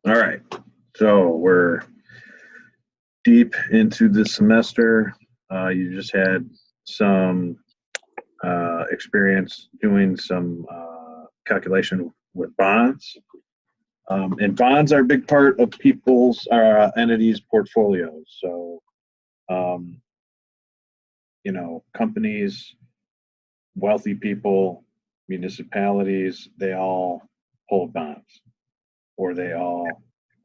All right. So we're deep into the semester. You just had some experience doing some calculation with bonds. And bonds are a big part of people's entities' portfolios. So, um, companies, wealthy people, municipalities, they all hold bonds, or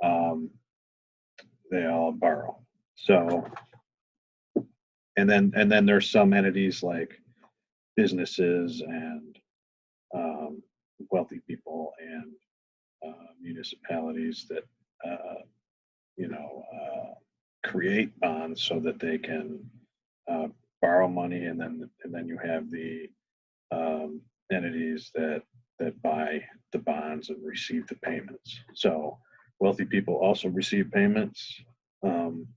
um, they all borrow. So, and then there's some entities like businesses and wealthy people and municipalities that uh, you know create bonds so that they can uh, borrow money, and then you have the entities that buy the bonds and receive the payments. So wealthy people also receive payments. Um,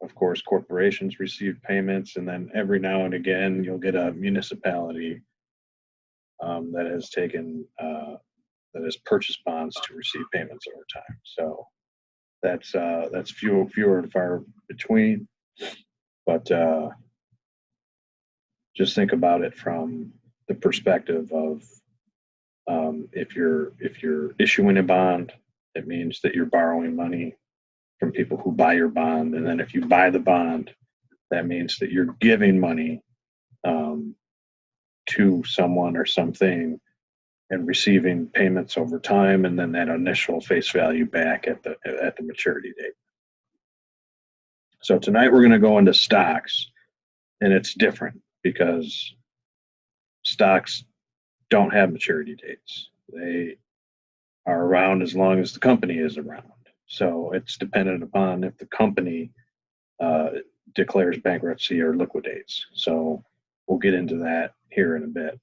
of course, corporations receive payments, and then every now and again you'll get a municipality that has taken that has purchased bonds to receive payments over time. So that's fewer and far between. But just think about it from the perspective of if you're issuing a bond, it means that you're borrowing money from people who buy your bond, and then if you buy the bond, that means that you're giving money um, to someone or something and receiving payments over time, and then that initial face value back at the maturity date. So tonight we're going to go into stocks, and it's different because stocks don't have maturity dates. They are around as long as the company is around. So it's dependent upon if the company uh, declares bankruptcy or liquidates. So we'll get into that here in a bit.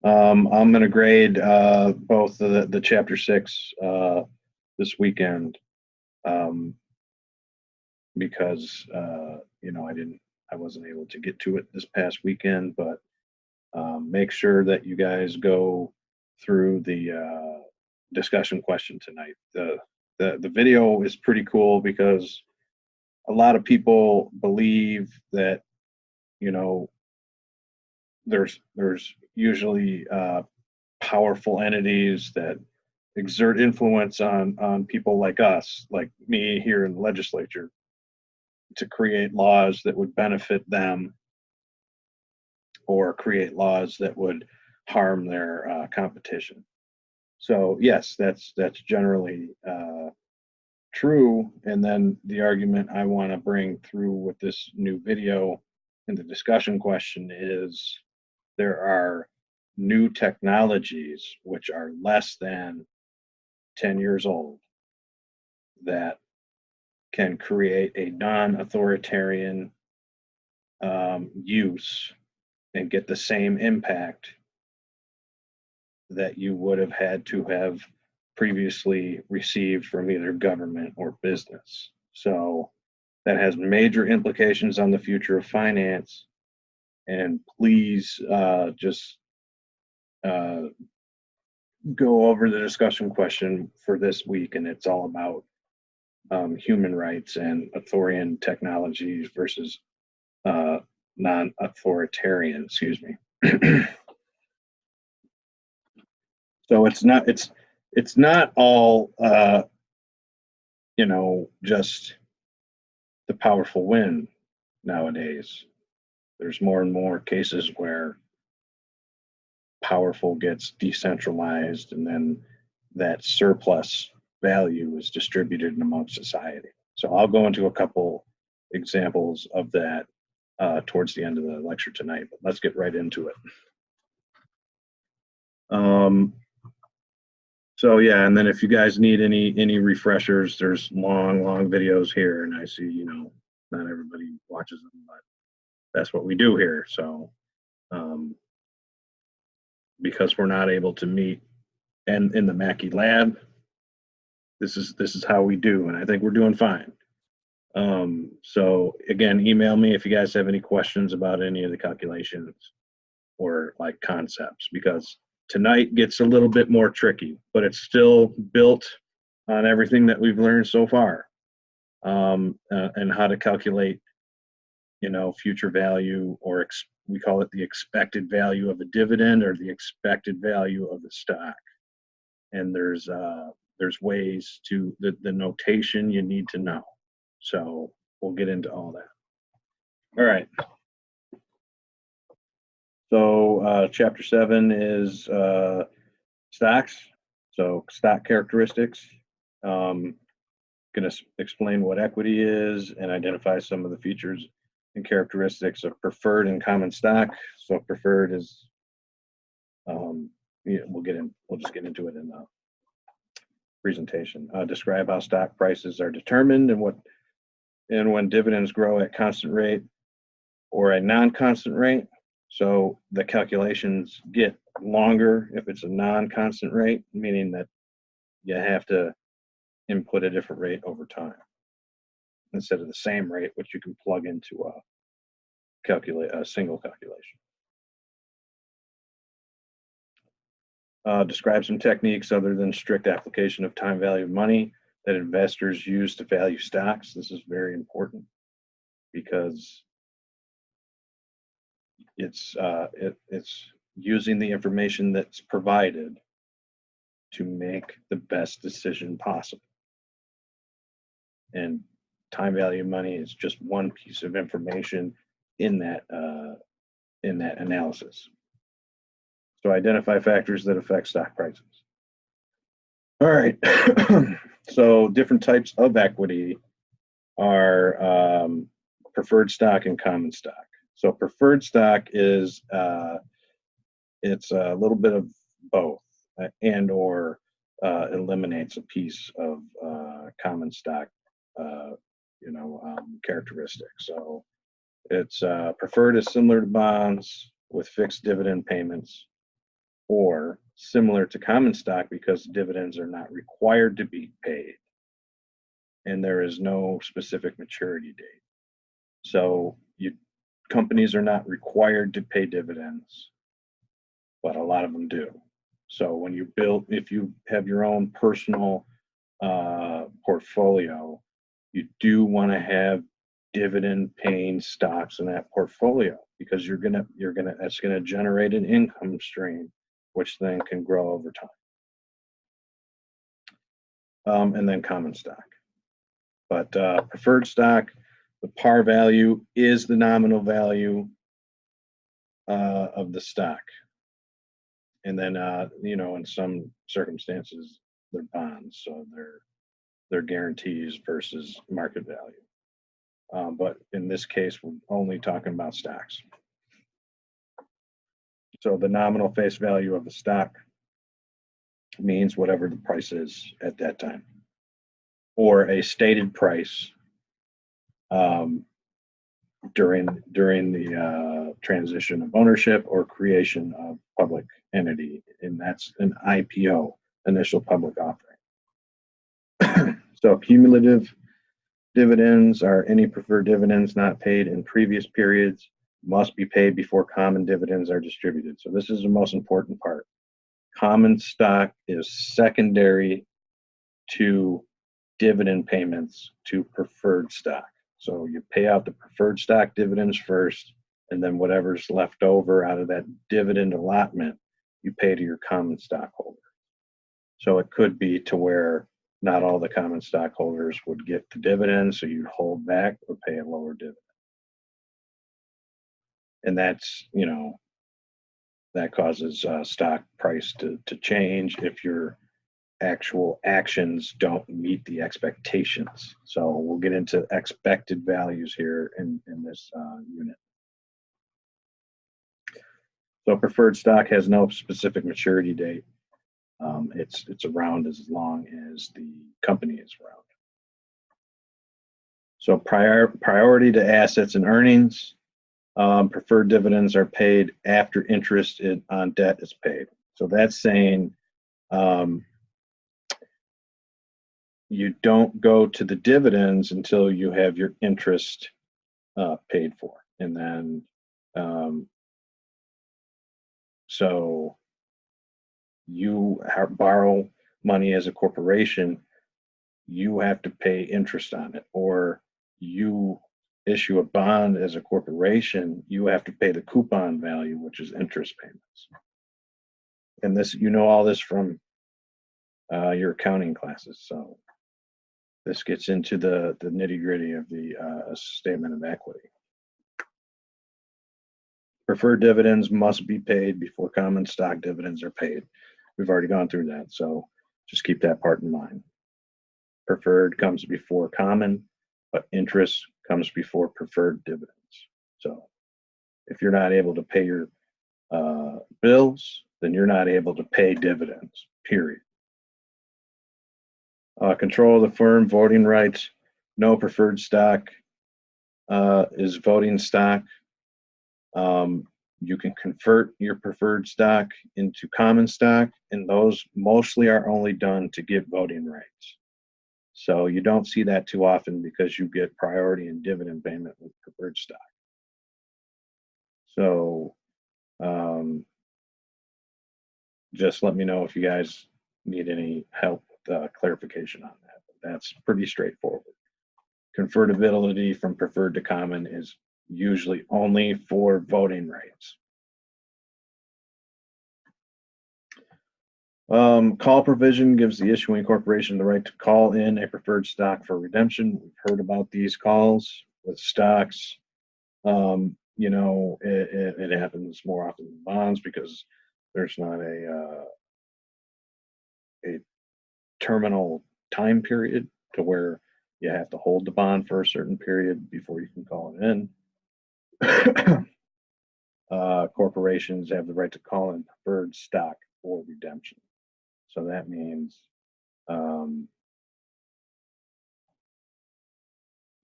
I'm going to grade both the Chapter 6 this weekend because I wasn't able to get to it this past weekend, but make sure that you guys go through the discussion question tonight. The video is pretty cool because a lot of people believe that you know there's usually powerful entities that exert influence on people like us, like me here in the legislature, to create laws that would benefit them or create laws that would harm their competition. So yes, that's generally true. And then the argument I want to bring through with this new video and the discussion question is there are new technologies which are less than 10 years old that can create a non-authoritarian use and get the same impact that you would have had to have previously received from either government or business. So that has major implications on the future of finance. And please just go over the discussion question for this week, and it's all about human rights and authoritarian technologies versus non-authoritarian. Excuse me. So it's not all just the powerful win nowadays. There's more and more cases where powerful gets decentralized, and then that surplus value is distributed amongst society. So I'll go into a couple examples of that towards the end of the lecture tonight, but let's get right into it. So yeah, and then if you guys need any refreshers, there's long videos here, and I see not everybody watches them, but that's what we do here. So because we're not able to meet and in the Mackey lab, this is how we do, and I think we're doing fine. So again, email me if you guys have any questions about any of the calculations or like concepts, because Tonight gets a little bit more tricky, but it's still built on everything that we've learned so far, and how to calculate, future value, or we call it the expected value of a dividend or the expected value of the stock. And there's ways to the notation you need to know. So we'll get into all that. All right. So chapter 7 is stocks. So stock characteristics. Going to explain what equity is and identify some of the features and characteristics of preferred and common stock. So preferred is, we'll just get into it in the presentation. Describe how stock prices are determined and when dividends grow at constant rate or a non-constant rate. So the calculations get longer if it's a non-constant rate, meaning that you have to input a different rate over time instead of the same rate, which you can plug into a single calculation. Describe some techniques other than strict application of time value of money that investors use to value stocks. This is very important because it's using the information that's provided to make the best decision possible. And time value of money is just one piece of information in that analysis. So identify factors that affect stock prices. All right. So different types of equity are preferred stock and common stock. So preferred stock is it's a little bit of both, and or eliminates a piece of common stock characteristics. So it's preferred is similar to bonds with fixed dividend payments, or similar to common stock because dividends are not required to be paid and there is no specific maturity date. So companies are not required to pay dividends, but a lot of them do. So if you have your own personal portfolio, you do want to have dividend paying stocks in that portfolio because that's gonna generate an income stream, which then can grow over time. And then common stock. But preferred stock, the par value is the nominal value of the stock. And then, in some circumstances, they're bonds, so they're guarantees versus market value. But in this case, we're only talking about stocks. So the nominal face value of the stock means whatever the price is at that time, or a stated price during the transition of ownership or creation of public entity, and that's an IPO, initial public offering. So cumulative dividends are any preferred dividends not paid in previous periods must be paid before common dividends are distributed. So this is the most important part. Common stock is secondary to dividend payments to preferred stock. So you pay out the preferred stock dividends first, and then whatever's left over out of that dividend allotment, you pay to your common stockholder. So it could be to where not all the common stockholders would get the dividends, so you'd hold back or pay a lower dividend. And that's, that causes stock price to change if your actual actions don't meet the expectations. So we'll get into expected values here in this unit. So preferred stock has no specific maturity date. It's around as long as the company is around. So priority to assets and earnings. Preferred dividends are paid after interest on debt is paid. So that's saying you don't go to the dividends until you have your interest paid for. And then, so you borrow money as a corporation, you have to pay interest on it, or you issue a bond as a corporation, you have to pay the coupon value, which is interest payments. And this, all this from your accounting classes. So this gets into the nitty gritty of the statement of equity. Preferred dividends must be paid before common stock dividends are paid. We've already gone through that, so just keep that part in mind. Preferred comes before common, but interest comes before preferred dividends. So if you're not able to pay your bills, then you're not able to pay dividends, period. Control of the firm, voting rights. No preferred stock is voting stock. You can convert your preferred stock into common stock, and those mostly are only done to get voting rights. So you don't see that too often because you get priority and dividend payment with preferred stock. So just let me know if you guys need any help with clarification on that. That's pretty straightforward. Convertibility from preferred to common is usually only for voting rights. Call provision gives the issuing corporation the right to call in a preferred stock for redemption. We've heard about these calls with stocks. It happens more often than bonds because there's not a terminal time period to where you have to hold the bond for a certain period before you can call it in. Corporations have the right to call in preferred stock for redemption. So that means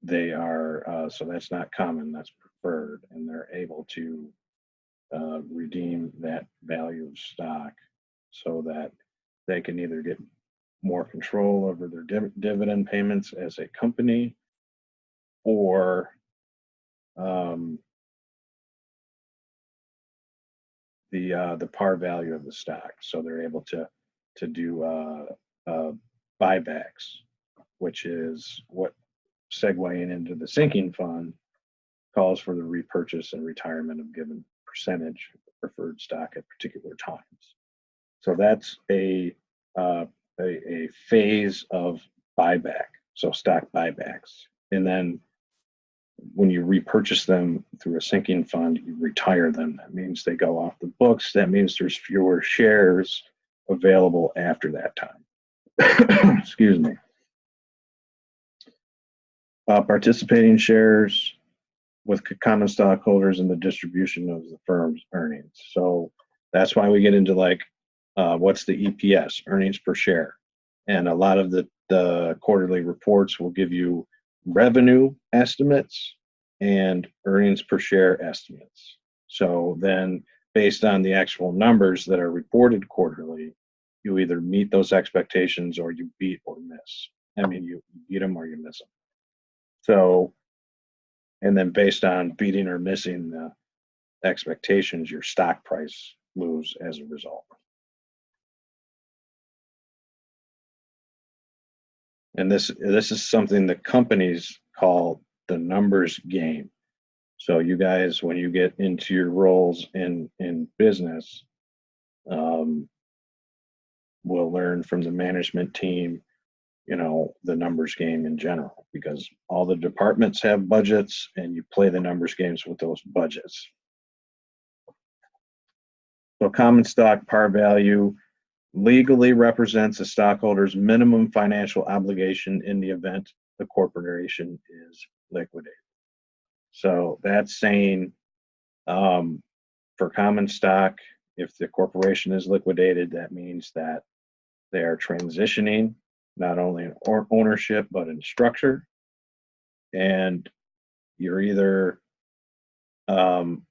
they are, so that's not common, that's preferred, and they're able to redeem that value of stock so that they can either get more control over their dividend payments as a company, or the par value of the stock. So they're able to do buybacks, which is what segueing into the sinking fund calls for the repurchase and retirement of given percentage of preferred stock at particular times. So that's a phase of buyback, so stock buybacks. And then when you repurchase them through a sinking fund, you retire them. That means they go off the books. That means there's fewer shares available after that time. Excuse me. Participating shares with common stockholders in the distribution of the firm's earnings. So that's why we get into what's the EPS, earnings per share. And a lot of the quarterly reports will give you revenue estimates and earnings per share estimates. So then based on the actual numbers that are reported quarterly, you either meet those expectations or you beat or miss. I mean, you beat them or you miss them. So, and then based on beating or missing the expectations, your stock price moves as a result. And this is something the companies call the numbers game. So you guys, when you get into your roles in business, will learn from the management team, the numbers game in general, because all the departments have budgets and you play the numbers games with those budgets. So common stock par value legally represents a stockholder's minimum financial obligation in the event the corporation is liquidated. So that's saying for common stock, if the corporation is liquidated, that means that they are transitioning not only in ownership but in structure, and you're either so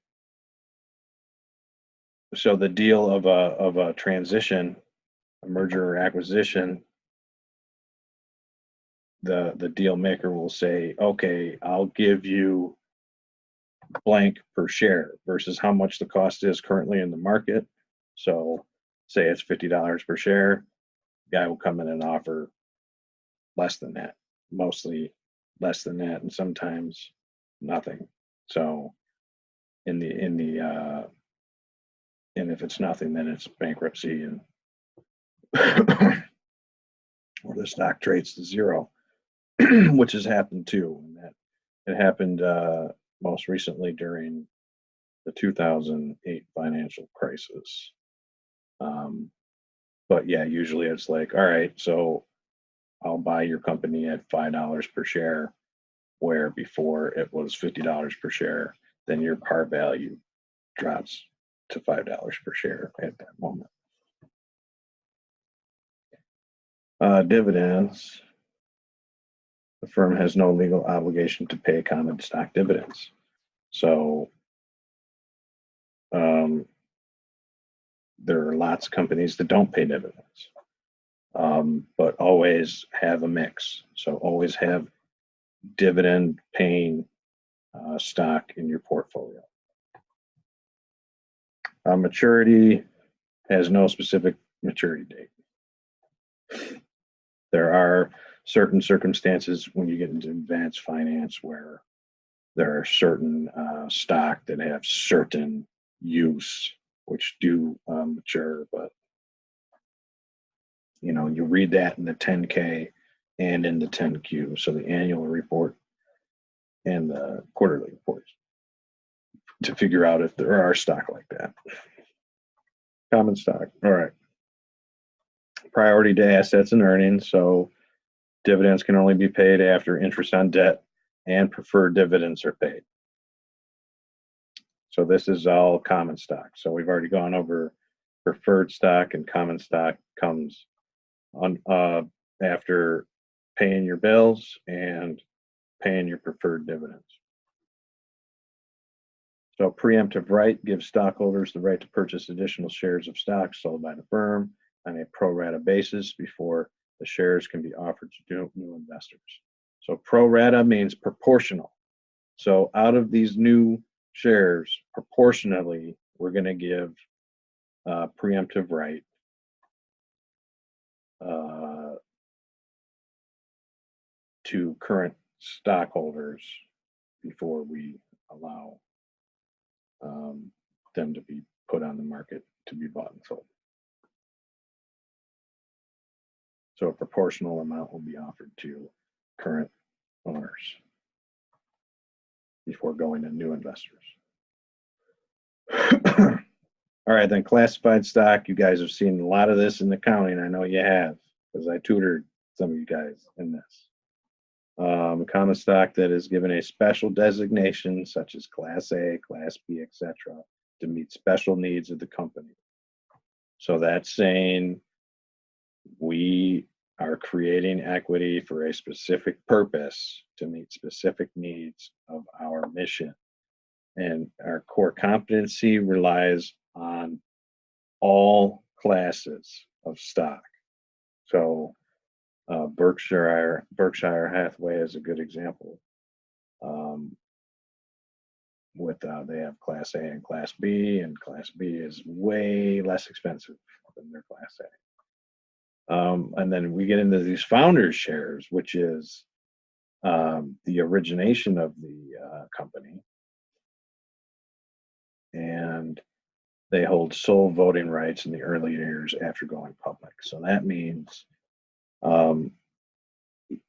the deal of a transition, a merger or acquisition, the deal maker will say, okay, I'll give you blank per share versus how much the cost is currently in the market. So say it's $50 per share, guy will come in and offer less than that, mostly less than that, and sometimes nothing. So and if it's nothing, then it's bankruptcy, and or the stock trades to zero, which has happened too. And that it happened most recently during the 2008 financial crisis. But yeah, usually it's like, all right, so I'll buy your company at $5 per share, where before it was $50 per share. Then your par value drops to $5 per share at that moment. Dividends. The firm has no legal obligation to pay common stock dividends. So there are lots of companies that don't pay dividends, but always have a mix. So always have dividend paying stock in your portfolio. Maturity has no specific maturity date. There are certain circumstances when you get into advanced finance where there are certain stock that have certain use which do mature, but you read that in the 10K and in the 10Q, so the annual report and the quarterly reports, to figure out if there are stock like that. Common stock. All right. Priority to assets and earnings. So dividends can only be paid after interest on debt and preferred dividends are paid. So this is all common stock. So we've already gone over preferred stock, and common stock comes on after paying your bills and paying your preferred dividends. So preemptive right gives stockholders the right to purchase additional shares of stock sold by the firm on a pro rata basis before the shares can be offered to new investors. So pro rata means proportional. So out of these new shares, proportionally, we're going to give preemptive right to current stockholders before we allow them to be put on the market to be bought and sold. So a proportional amount will be offered to current owners before going to new investors. All right, then classified stock. You guys have seen a lot of this in accounting. I know you have, because I tutored some of you guys in this. Common stock that is given a special designation, such as Class A, Class B, etc., to meet special needs of the company. So that's saying we are creating equity for a specific purpose to meet specific needs of our mission. And our core competency relies on all classes of stock. So Berkshire Hathaway is a good example. They have Class A and Class B, and Class B is way less expensive than their Class A. And then we get into these founders shares, which is the origination of the company, and they hold sole voting rights in the early years after going public. So that means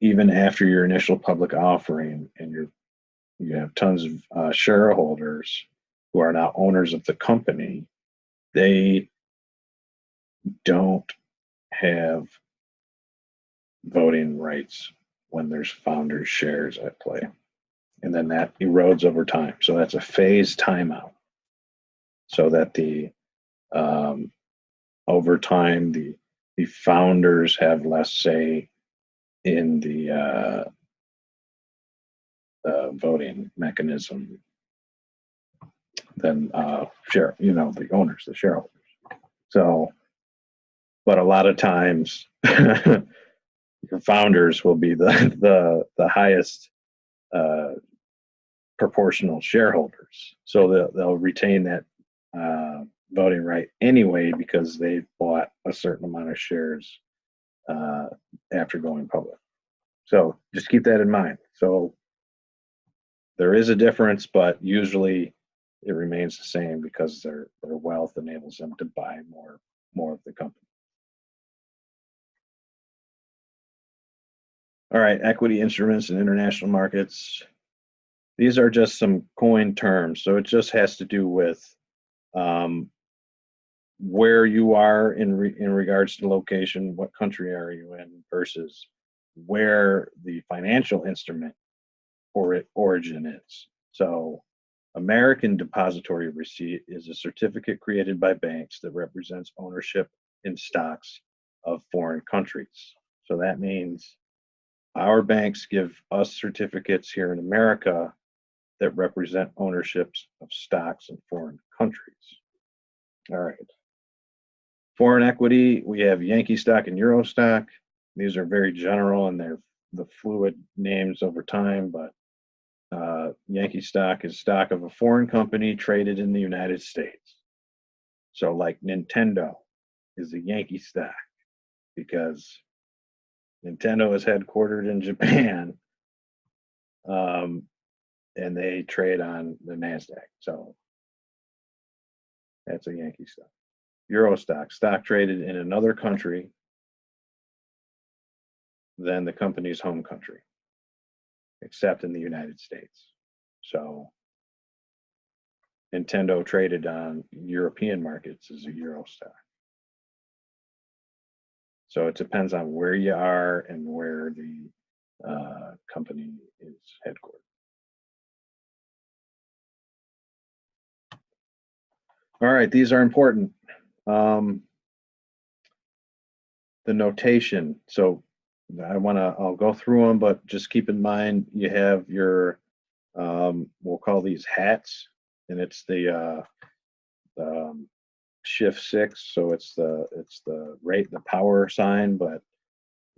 even after your initial public offering and you have tons of shareholders who are now owners of the company, they don't have voting rights when there's founders shares at play. And then that erodes over time. So that's a phased timeout. So that over time, the founders have less say in the voting mechanism than the owners, the shareholders. So, but a lot of times, your founders will be the highest proportional shareholders, so they'll retain that voting right anyway because they bought a certain amount of shares after going public. So just keep that in mind. So there is a difference, but usually it remains the same because their wealth enables them to buy more of the company. All right, equity instruments in international markets. These are just some coin terms, so it just has to do with um, where you are in regards to location, what country are you in versus where the financial instrument or origin is. So American depository receipt is a certificate created by banks that represents ownership in stocks of foreign countries. So that means our banks give us certificates here in America that represent ownerships of stocks in foreign countries. All right. Foreign equity, we have Yankee stock and Euro stock. These are very general and they're the fluid names over time, but Yankee stock is stock of a foreign company traded in the United States. So, like Nintendo is a Yankee stock because Nintendo is headquartered in Japan, um, and they trade on the Nasdaq. So that's a Yankee stock. Euro stock traded in another country than the company's home country, except in the United States. So Nintendo traded on European markets as a Euro stock. So it depends on where you are and where the company is headquartered. All right, these are important. The notation. So I'll go through them, but just keep in mind you have your, we'll call these hats, and it's the shift 6. So it's the rate, the power sign, but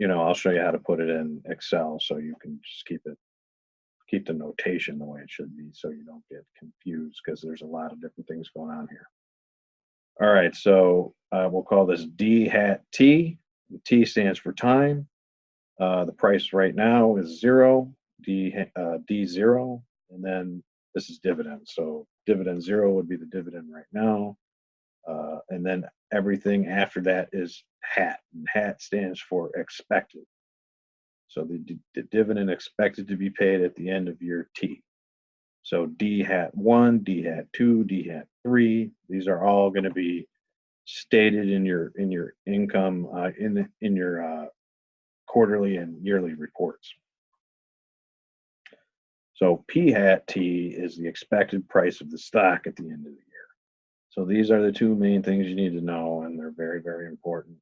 I'll show you how to put it in Excel so you can just keep the notation the way it should be so you don't get confused because there's a lot of different things going on here. All right, so we'll call this D hat T. T stands for time. The price right now is 0, D0, and then this is dividend. So dividend 0 would be the dividend right now. And then everything after that is hat. And hat stands for expected. So the dividend expected to be paid at the end of year T. So D hat 1, D hat 2, D hat 3. These are all going to be stated in your income in your quarterly and yearly reports. So P hat T is the expected price of the stock at the end of the year. So these are the two main things you need to know, and they're very, very important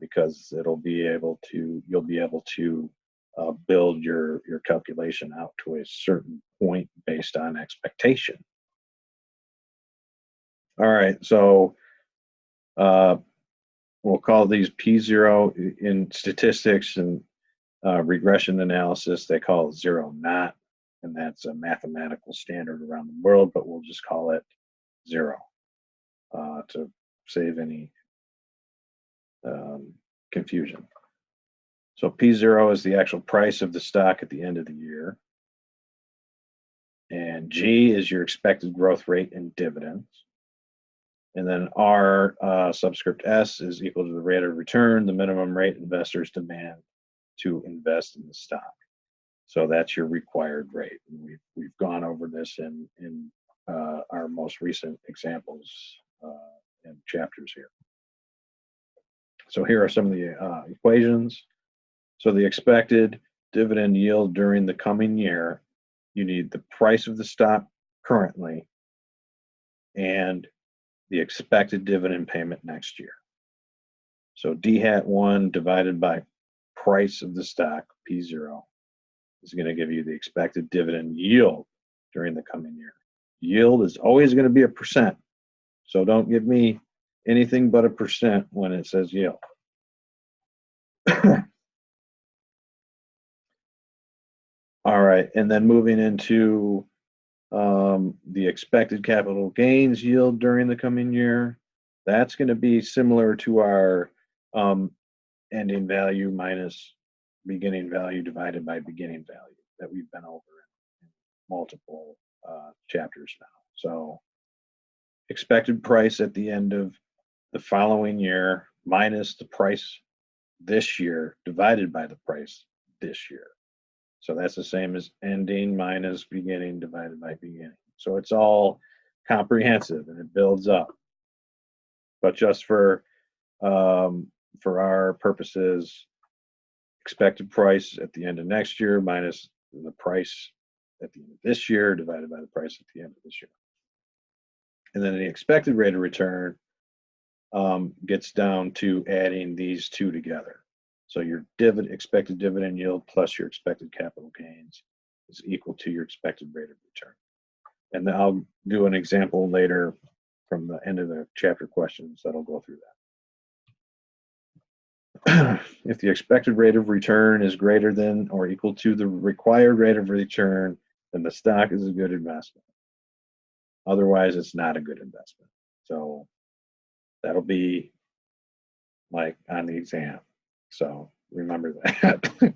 because you'll be able to build your calculation out to a certain point based on expectation. All right, so we'll call these P0 in statistics and regression analysis. They call it 0 naught, and that's a mathematical standard around the world, but we'll just call it 0 to save any confusion. So P0 is the actual price of the stock at the end of the year. And G is your expected growth rate in dividends. And then R subscript S is equal to the rate of return, the minimum rate investors demand to invest in the stock. So that's your required rate. And we've gone over this in our most recent examples and chapters here. So here are some of the equations. So the expected dividend yield during the coming year, you need the price of the stock currently and the expected dividend payment next year. So D hat 1 divided by price of the stock, P0, is going to give you the expected dividend yield during the coming year. Yield is always going to be a percent. So don't give me anything but a percent when it says yield. All right, and then moving into The expected capital gains yield during the coming year, that's going to be similar to our um, ending value minus beginning value divided by beginning value that we've been over in multiple chapters now. So expected price at the end of the following year minus the price this year divided by the price this year. So that's the same as ending minus beginning divided by beginning. So it's all comprehensive and it builds up. But just for our purposes, expected price at the end of next year minus the price at the end of this year divided by the price at the end of this year. And then the expected rate of return gets down to adding these two together. So your expected dividend yield plus your expected capital gains is equal to your expected rate of return. And then I'll do an example later from the end of the chapter questions that'll go through that. If the expected rate of return is greater than or equal to the required rate of return, then the stock is a good investment. Otherwise, it's not a good investment. So that'll be like on the exam. So remember that.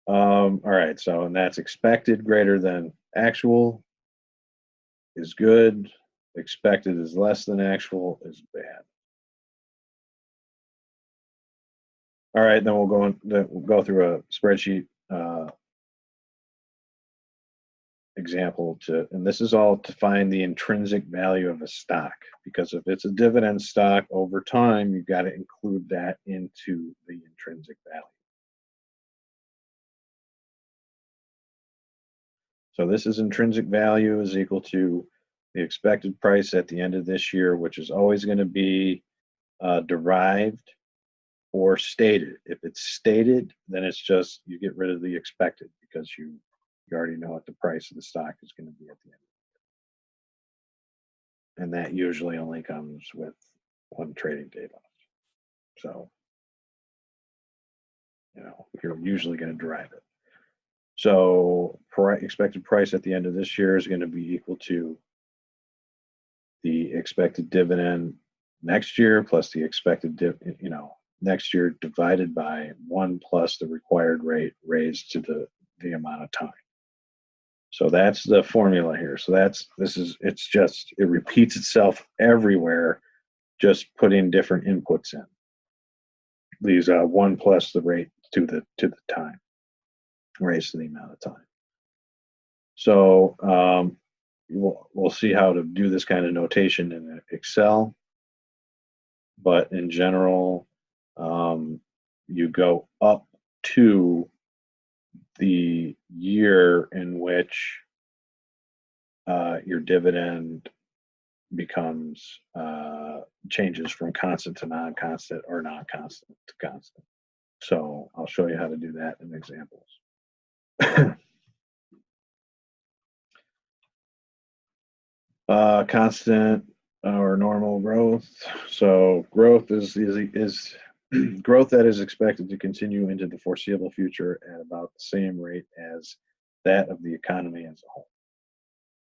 All right, so and that's expected greater than actual is good. Expected is less than actual is bad. All right, then we'll go through a spreadsheet example and this is all to find the intrinsic value of a stock, because if it's a dividend stock over time, you've got to include that into the intrinsic value. So this is intrinsic value is equal to the expected price at the end of this year, which is always going to be derived or stated. If it's stated, then it's just you get rid of the expected because you already know what the price of the stock is going to be at the end. And that usually only comes with one trading day left. So, you're usually going to derive it. So expected price at the end of this year is going to be equal to the expected dividend next year plus the expected next year divided by 1 plus the required rate raised to the amount of time. So that's the formula here. So it repeats itself everywhere, just putting different inputs in. These 1 plus the rate to the time, raised to the amount of time. So we'll see how to do this kind of notation in Excel, but in general, you go up to the year in which your dividend becomes changes from constant to non-constant or non-constant to constant. So I'll show you how to do that in examples. Constant or normal growth. So growth is growth that is expected to continue into the foreseeable future at about the same rate as that of the economy as a whole.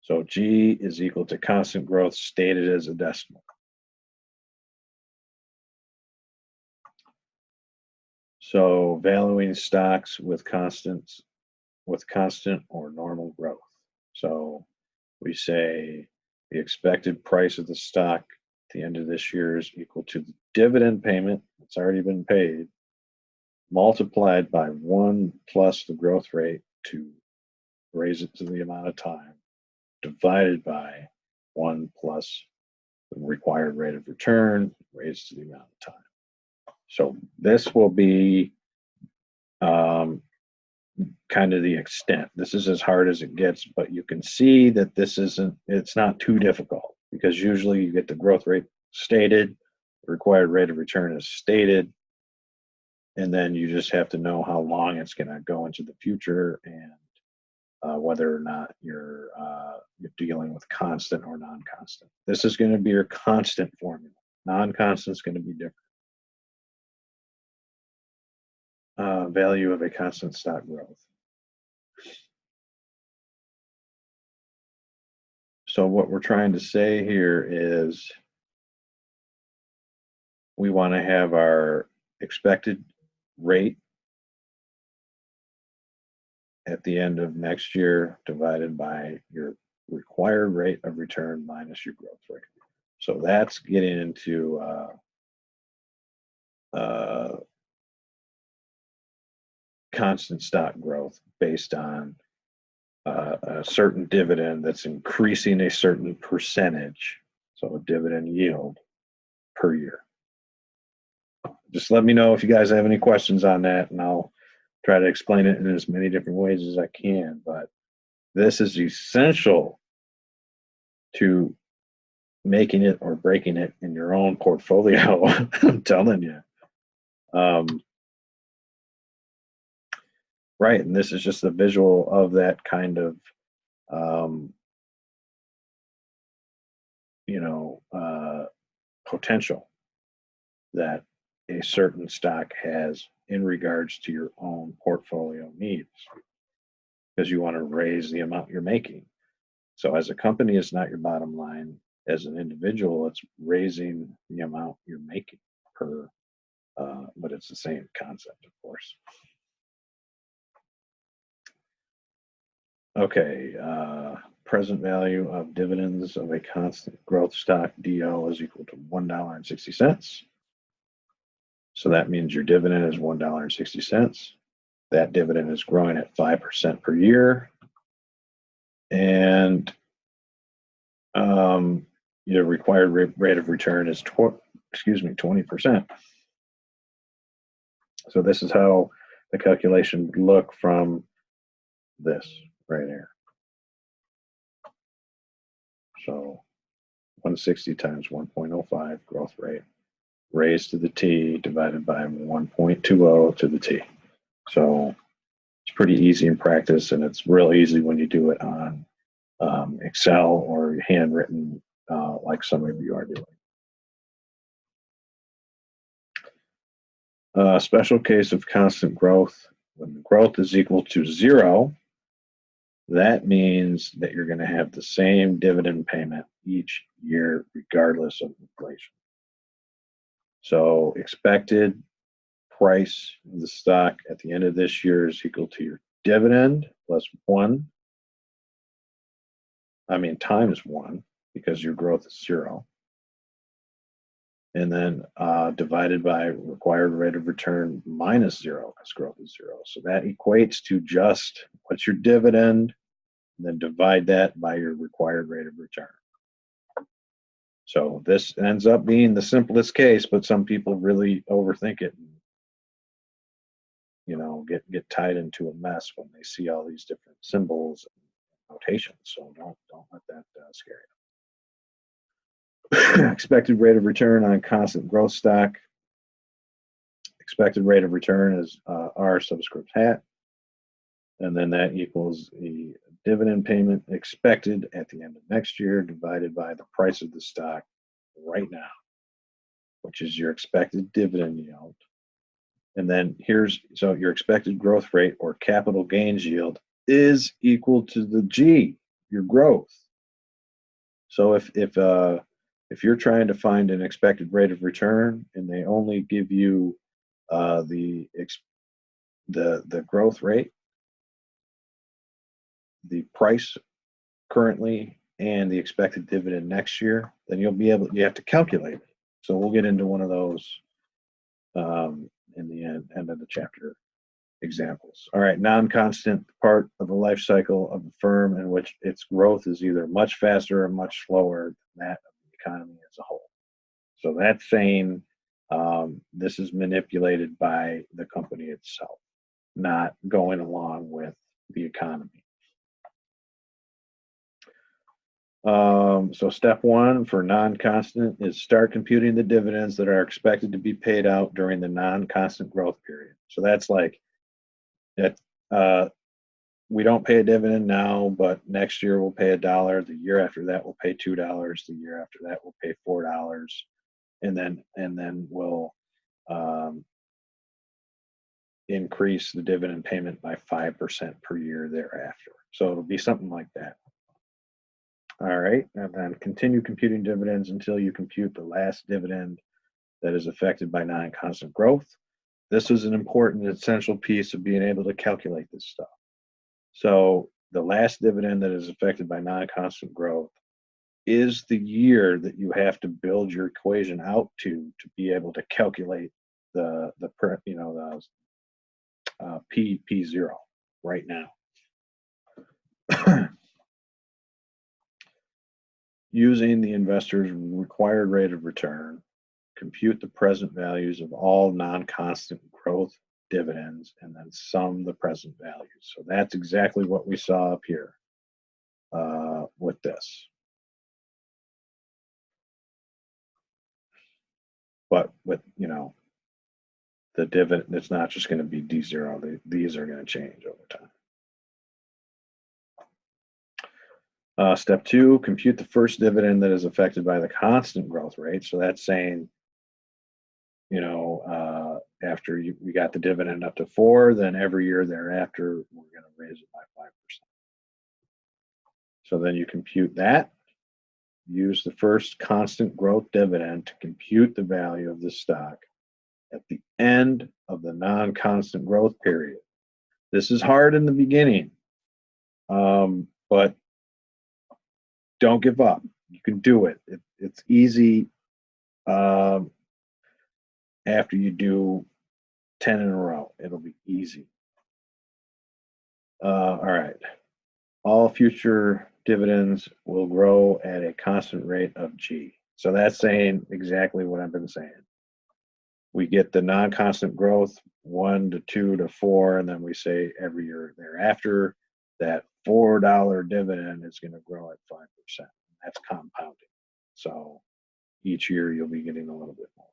So G is equal to constant growth stated as a decimal. So valuing stocks with constant or normal growth. So we say the expected price of the stock at the end of this year is equal to the dividend payment that's already been paid multiplied by 1 plus the growth rate to raise it to the amount of time divided by 1 plus the required rate of return raised to the amount of time. So this will be kind of the extent. This is as hard as it gets, but you can see that it's not too difficult because usually you get the growth rate stated, the required rate of return is stated, and then you just have to know how long it's going to go into the future and whether or not you're dealing with constant or non-constant. This is going to be your constant formula. Non-constant is going to be different. Value of a constant stock growth. So what we're trying to say here is we want to have our expected rate at the end of next year divided by your required rate of return minus your growth rate. So that's getting into constant stock growth based on a certain dividend that's increasing a certain percentage, so a dividend yield per year. Just let me know if you guys have any questions on that, and I'll try to explain it in as many different ways as I can. But this is essential to making it or breaking it in your own portfolio. I'm telling you. Right, and this is just a visual of that kind of, potential that a certain stock has in regards to your own portfolio needs, because you want to raise the amount you're making. So as a company, it's not your bottom line. As an individual, it's raising the amount you're making per, but it's the same concept, of course. Okay, present value of dividends of a constant growth stock, DO, is equal to $1.60. So that means your dividend is $1.60. That dividend is growing at 5% per year. And your required rate of return is 20%. So this is how the calculation would look from this right here. So 160 times 1.05 growth rate raised to the T divided by 1.20 to the T. So it's pretty easy in practice, and it's real easy when you do it on Excel or handwritten, like some of you are doing. Special case of constant growth. When growth is equal to 0, that means that you're going to have the same dividend payment each year, regardless of inflation. So expected price of the stock at the end of this year is equal to your dividend plus times 1, because your growth is 0. And then divided by required rate of return minus 0, because growth is 0. So that equates to just what's your dividend, and then divide that by your required rate of return. So this ends up being the simplest case, but some people really overthink it and, get tied into a mess when they see all these different symbols and notations. So don't let that scare you. Expected rate of return on constant growth stock. Expected rate of return is R subscript hat, and then that equals the dividend payment expected at the end of next year divided by the price of the stock right now, which is your expected dividend yield. And then so your expected growth rate or capital gains yield is equal to the G, your growth. So if you're trying to find an expected rate of return and they only give you the growth rate, the price currently, and the expected dividend next year, then you have to calculate it. So we'll get into one of those in the end of the chapter examples. All right, non-constant part of the life cycle of the firm in which its growth is either much faster or much slower than that of the economy as a whole. So that's saying this is manipulated by the company itself, not going along with the economy. So step 1 for non-constant is start computing the dividends that are expected to be paid out during the non-constant growth period. So that's like that. We don't pay a dividend now, but next year we'll pay $1. The year after that we'll pay $2. The year after that we'll pay $4, and then we'll increase the dividend payment by 5% per year thereafter. So it'll be something like that. All right, and then continue computing dividends until you compute the last dividend that is affected by non-constant growth. This is an important essential piece of being able to calculate this stuff. So the last dividend that is affected by non-constant growth is the year that you have to build your equation out to be able to calculate the P0 right now. Using the investor's required rate of return, compute the present values of all non-constant growth dividends, and then sum the present values. So that's exactly what we saw up here with this. But with, the dividend, it's not just going to be D0. These are going to change over time. Step 2, compute the first dividend that is affected by the constant growth rate. So that's saying, after we got the dividend up to 4, then every year thereafter, we're going to raise it by 5%. So then you compute that. Use the first constant growth dividend to compute the value of the stock at the end of the non-constant growth period. This is hard in the beginning, but don't give up. You can do it. It's easy after you do 10 in a row. It'll be easy. All right. All future dividends will grow at a constant rate of G. So that's saying exactly what I've been saying. We get the non-constant growth 1 to 2 to 4, and then we say every year thereafter that $4 dividend is going to grow at 5%. That's compounding. So each year you'll be getting a little bit more.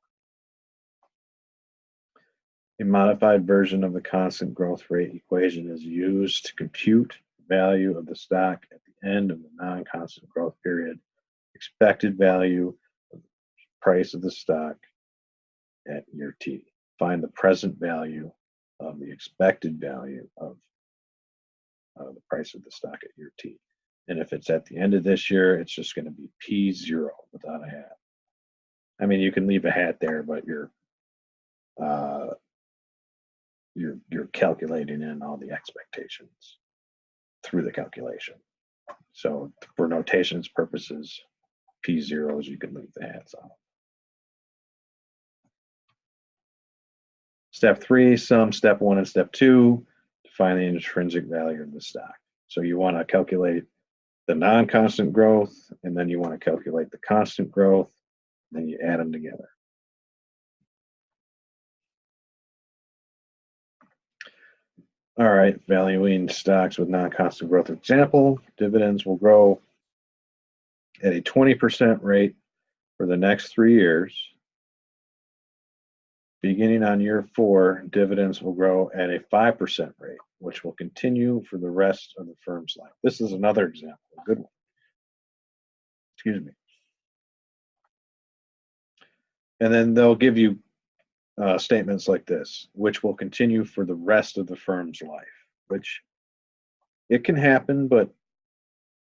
A modified version of the constant growth rate equation is used to compute the value of the stock at the end of the non-constant growth period. Expected value of the price of the stock at year T. Find the present value of the expected value of the price of the stock at year T. And if it's at the end of this year, it's just going to be P0 without a hat. I mean, you can leave a hat there, but you're calculating in all the expectations through the calculation. So for notations purposes, P0s, you can leave the hats on. Step 3, sum step 1 and step 2 to find the intrinsic value of the stock. So you want to calculate the non-constant growth, and then you want to calculate the constant growth, and then you add them together. All right, valuing stocks with non-constant growth example, dividends will grow at a 20% rate for the next 3 years. Beginning on year 4, dividends will grow at a 5% rate, which will continue for the rest of the firm's life. This is another example, a good one. Excuse me. And then they'll give you statements like this, which will continue for the rest of the firm's life, which it can happen, but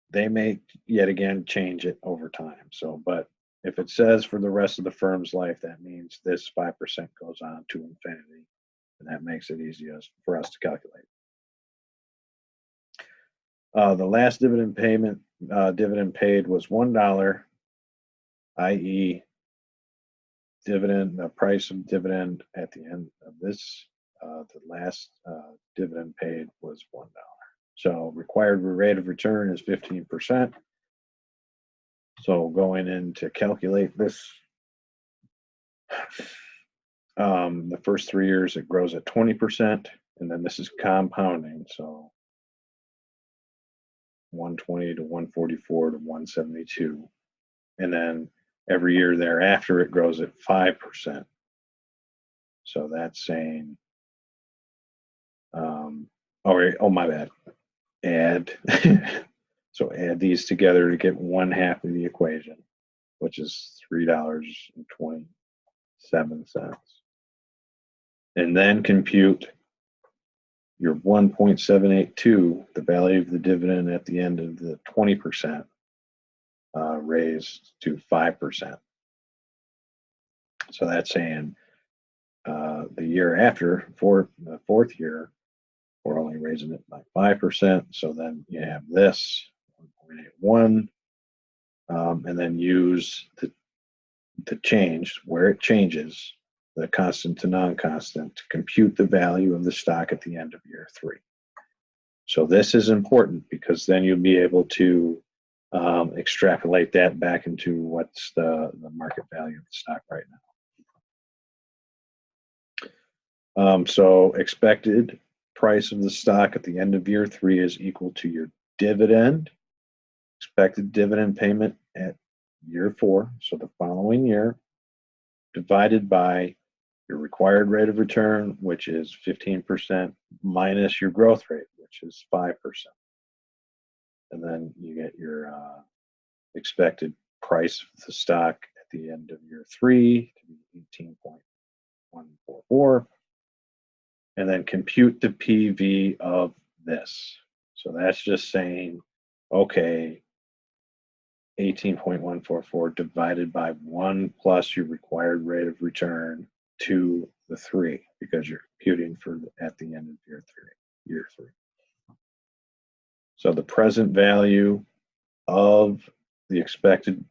they may yet again change it over time. So, but if it says for the rest of the firm's life, that means this 5% goes on to infinity, and that makes it easy for us to calculate. The last dividend paid was $1, i.e., the price of dividend at the end of this, the last dividend paid was $1. So required rate of return is 15%. So going in to calculate this, the first 3 years it grows at 20%, and then this is compounding. So 120 to 144 to 172, and then every year thereafter it grows at 5%. So that's saying, oh my bad, add. So add these together to get 1/2 of the equation, which is $3.27. And then compute your 1.782, the value of the dividend at the end of the 20%, raised to 5%. So that's saying the year after, the fourth year, we're only raising it by 5%. So then you have this 1.81, and then use the change where it changes, the constant to non-constant, to compute the value of the stock at the end of year 3. So this is important because then you'll be able to extrapolate that back into what's the market value of the stock right now. So expected price of the stock at the end of year 3 is equal to your dividend, expected dividend payment at year 4, so the following year, divided by your required rate of return, which is 15%, minus your growth rate, which is 5%. And then you get your expected price of the stock at the end of year 3 to be 18.144. And then compute the PV of this. So that's just saying, okay, 18.144 divided by 1 plus your required rate of return to the 3, because you're computing for at the end of year 3. So the present value of the expected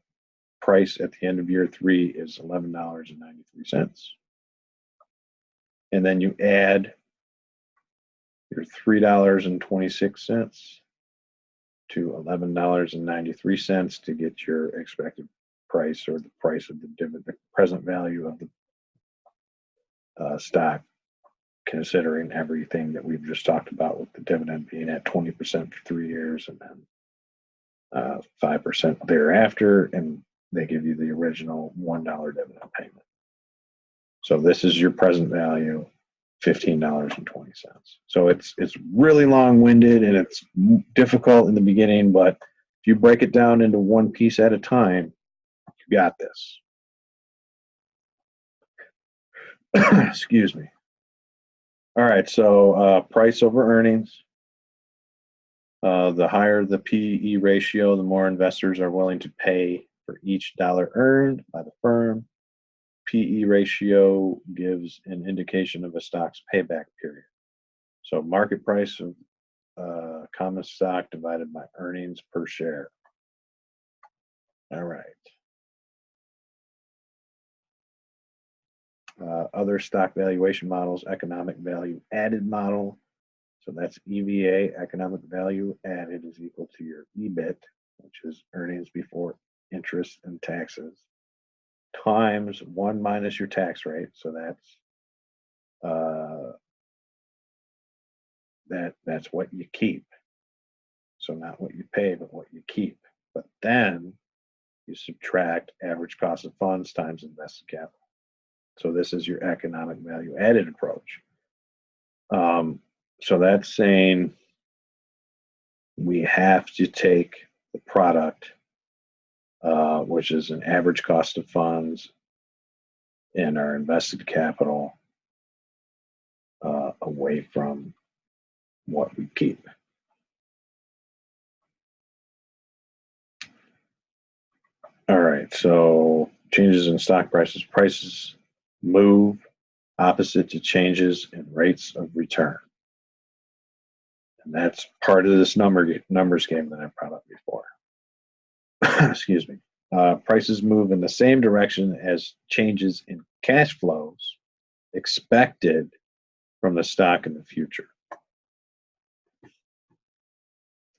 price at the end of year 3 is $11.93. And then you add your $3.26 to $11.93 to get your expected price, or the price of the dividend, the present value of the stock, considering everything that we've just talked about, with the dividend being at 20% for 3 years and then 5% thereafter, and they give you the original $1 dividend payment. So this is your present value, $15.20. So it's really long-winded and it's difficult in the beginning, but if you break it down into one piece at a time, you got this. Excuse me. All right, so price over earnings. The higher the PE ratio, the more investors are willing to pay for each dollar earned by the firm. PE ratio gives an indication of a stock's payback period. So market price of common stock divided by earnings per share. All right. Other stock valuation models, economic value added model. So that's EVA, economic value added, is equal to your EBIT, which is earnings before interest and taxes, times 1 minus your tax rate. So that's what you keep. So not what you pay, but what you keep. But then you subtract average cost of funds times invested capital. So this is your economic value added approach. So that's saying we have to take the product, which is an average cost of funds, and our invested capital away from what we keep. All right, so changes in stock prices. Prices move opposite to changes in rates of return. And that's part of this numbers game that I've brought up before. Excuse me. Prices move in the same direction as changes in cash flows expected from the stock in the future.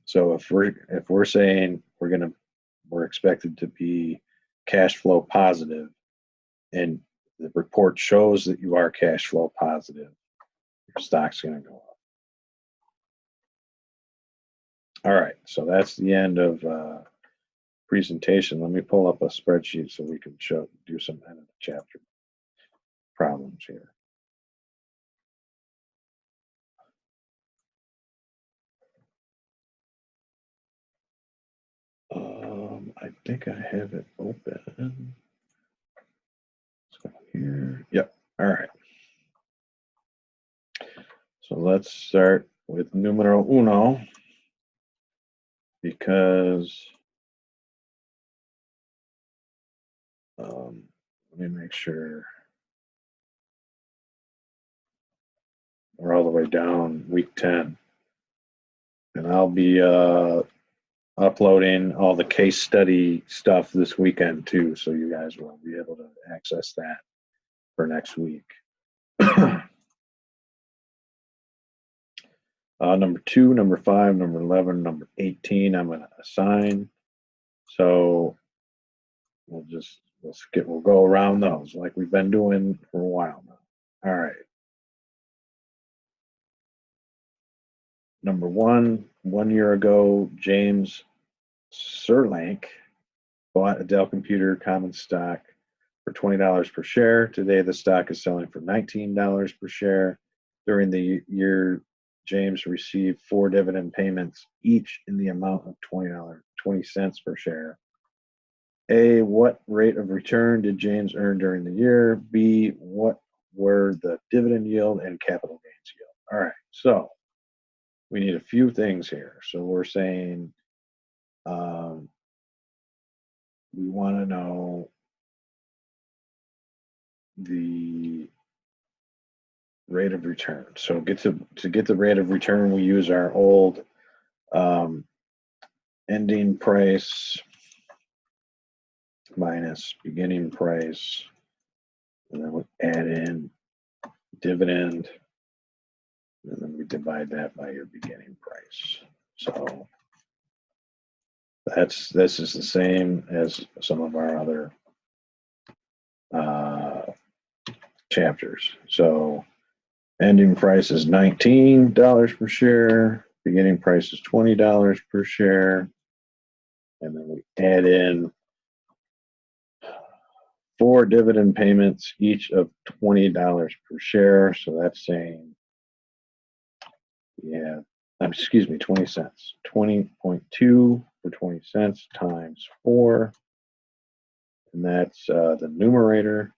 So if we're saying we're expected to be cash flow positive, and the report shows that you are cash flow positive, your stock's going to go up. All right, so that's the end of presentation. Let me pull up a spreadsheet so we can do some end of the chapter problems here. I think I have it open. Let's go here. Yep. All right. So let's start with numero uno, because Let me make sure we're all the way down week 10. And I'll be uploading all the case study stuff this weekend too, so you guys will be able to access that for next week. Number 2, number 5, number 11, number 18, I'm going to assign. So we'll go around those like we've been doing for a while now. All right. Number 1, 1 year ago, James Serlank bought a Dell Computer common stock for $20 per share. Today, the stock is selling for $19 per share. During the year, James received 4 dividend payments, each in the amount of $20.20 per share. A, what rate of return did James earn during the year? B, what were the dividend yield and capital gains yield? All right, so we need a few things here. So we're saying we want to know the rate of return. So to get the rate of return, we use our old ending price minus beginning price, and then we add in dividend, and then we divide that by your beginning price. So this is the same as some of our other chapters. So ending price is $19 per share, beginning price is $20 per share, and then we add in 4 dividend payments, each of $20 per share. So that's saying, 20 cents. 20.2 for 20 cents times 4. And that's the numerator.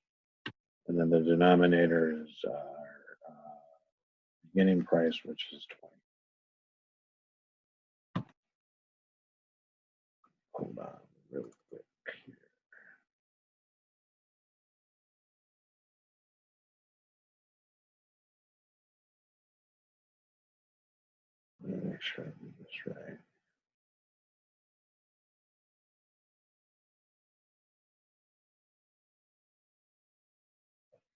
And then the denominator is our beginning price, which is 20. Hold on really quick here. Let me make sure I do this right.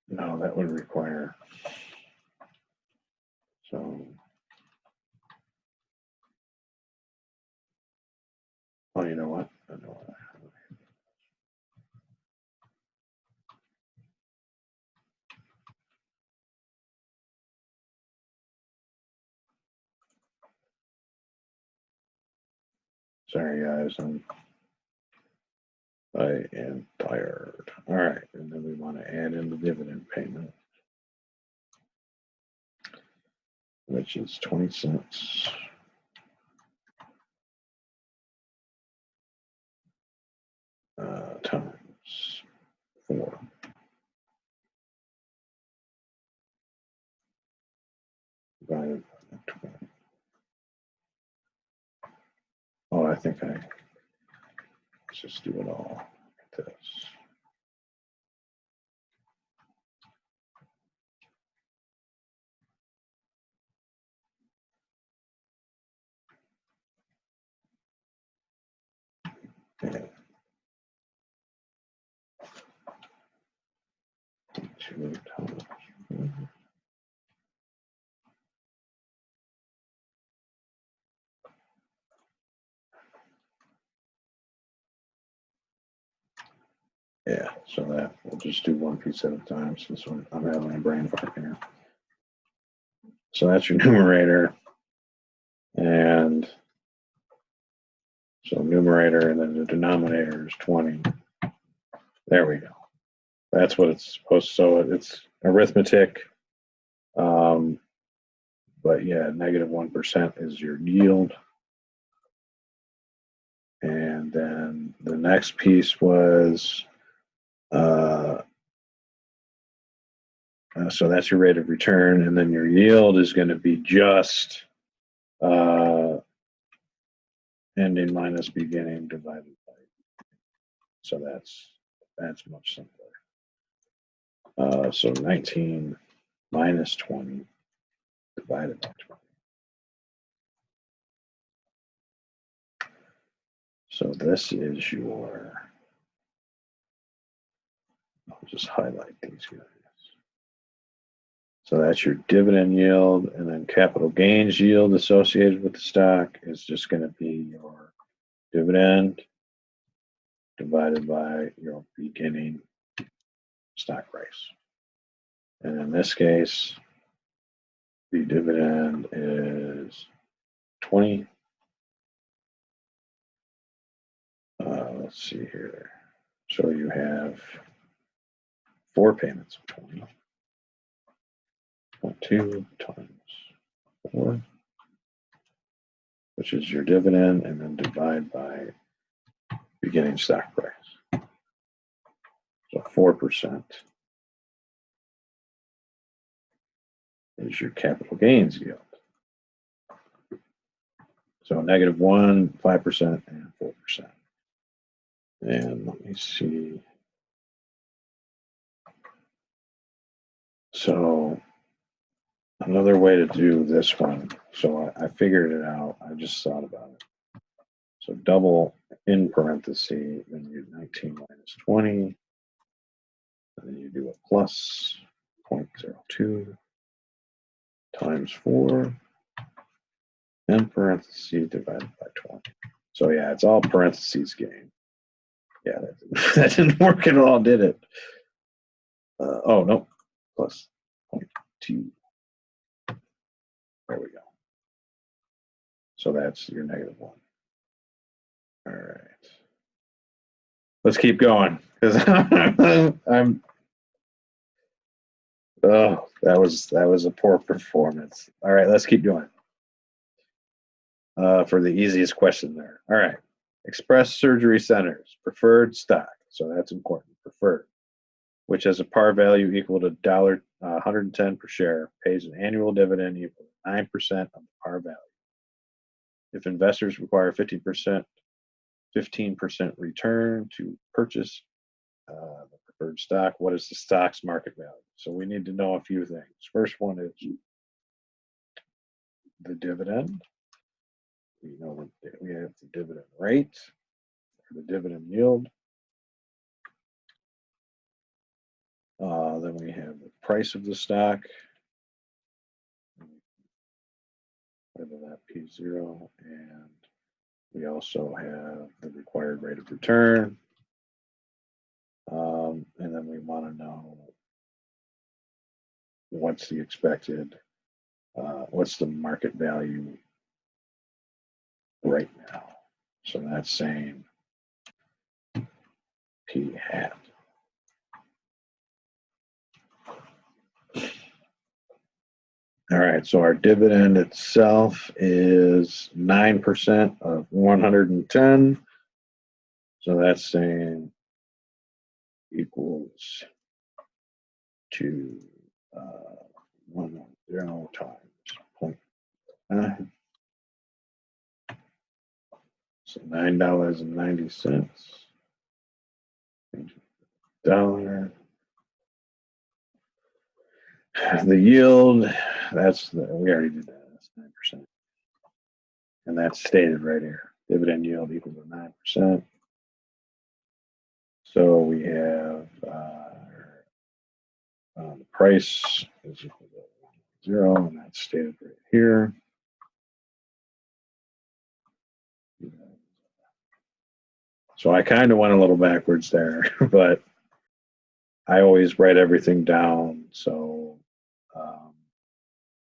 No, that would require. So, oh, you know what? I know what. Sorry, guys. I am tired. All right, and then we want to add in the dividend payment, which is 20 cents. Times 4. Divided by 20. Oh, I think let's just do it all like this. Okay. 2 times. Yeah, so that we'll just do one piece at a time since I'm having a brain fart here. So that's your numerator, and so numerator, and then the denominator is 20. There we go. That's what it's supposed to. So it's arithmetic. But yeah, -1% is your yield. And then the next piece was, so that's your rate of return. And then your yield is going to be just ending minus beginning divided by. So that's That's much simpler. So 19 minus 20 divided by 20. So this is your, I'll just highlight these guys. So that's your dividend yield, and then capital gains yield associated with the stock is just going to be your dividend divided by your beginning stock price. And in this case, the dividend is 20. Let's see here. So you have 4 payments of 20. 0.2 times 4, which is your dividend, and then divide by beginning stock price. So 4% is your capital gains yield. So -1, 5%, and 4%. And let me see. So another way to do this one, so I figured it out, I just thought about it. So double in parentheses, then you do 19 minus 20, and then you do a plus 0.02 times 4, in parentheses divided by 20. So yeah, it's all parentheses game. Yeah, that didn't work at all, did it? Oh, no, plus 0.2. There we go. So that's your -1. All right. Let's keep going, because I'm. Oh, that was a poor performance. All right, let's keep going. For the easiest question there. All right. Express Surgery Centers, preferred stock. So that's important. Preferred, which has a par value equal to $110 per share, pays an annual dividend equal to 9% of the par value. If investors require 15% return to purchase the preferred stock, what is the stock's market value? So we need to know a few things. First one is the dividend. We know that we have the dividend rate, or the dividend yield. Then we have the price of the stock, whether that P0, and we also have the required rate of return. And then we want to know what's the expected, what's the market value right now. So that's saying P hat. All right, so our dividend itself is 9% of 110. So that's saying equals to 110 times 0.9. So $9.90. Dollar. The yield, we already did that. That's 9%. And that's stated right here. Dividend yield equal to 9%. So we have the price is equal to 0, and that's stated right here. So I kind of went a little backwards there, but I always write everything down, so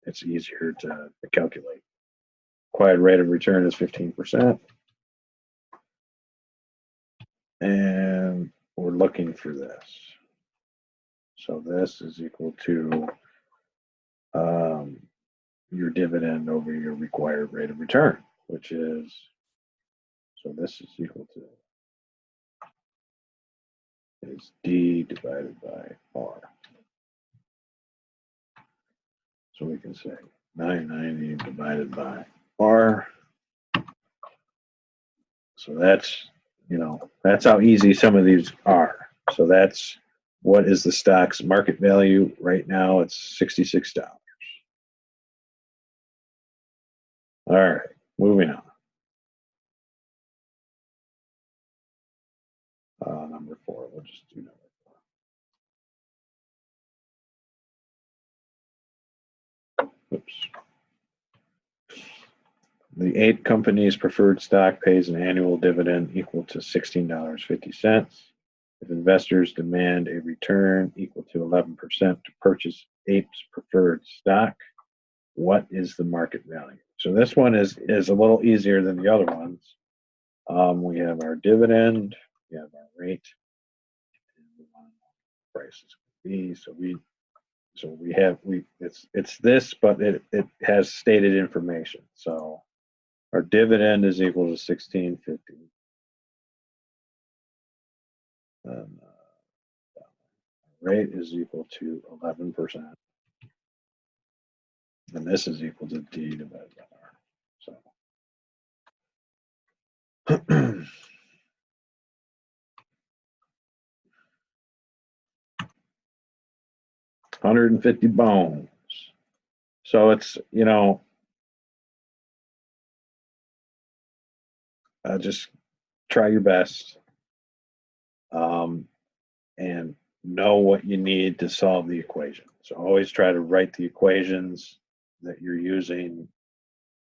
it's easier to calculate. Required rate of return is 15%. And we're looking for this. So this is equal to your dividend over your required rate of return, which is, so this is equal to, is D divided by R. So we can say 990 divided by R. So that's, that's how easy some of these are. So that's what is the stock's market value right now. It's $66. All right, moving on. Number 4. We'll just do number 4. Oops. The 8 company's preferred stock pays an annual dividend equal to $16.50. If investors demand a return equal to 11% to purchase 8's preferred stock, what is the market value? So this one is a little easier than the other ones. We have our dividend, we have our rate, and we want prices be. It's this, but it has stated information. So our dividend is equal to 1650. And rate is equal to 11%. And this is equal to D divided by R. So 150 bones. So it's, just try your best, and know what you need to solve the equation. So always try to write the equations that you're using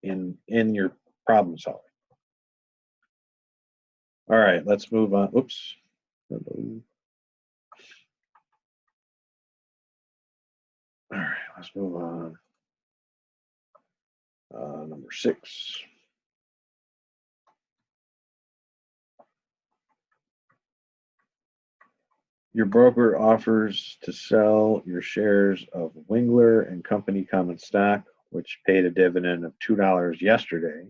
in your problem solving. All right, let's move on. Oops. All right, let's move on. Number 6. Your broker offers to sell your shares of Wingler and Company common stock, which paid a dividend of $2 yesterday.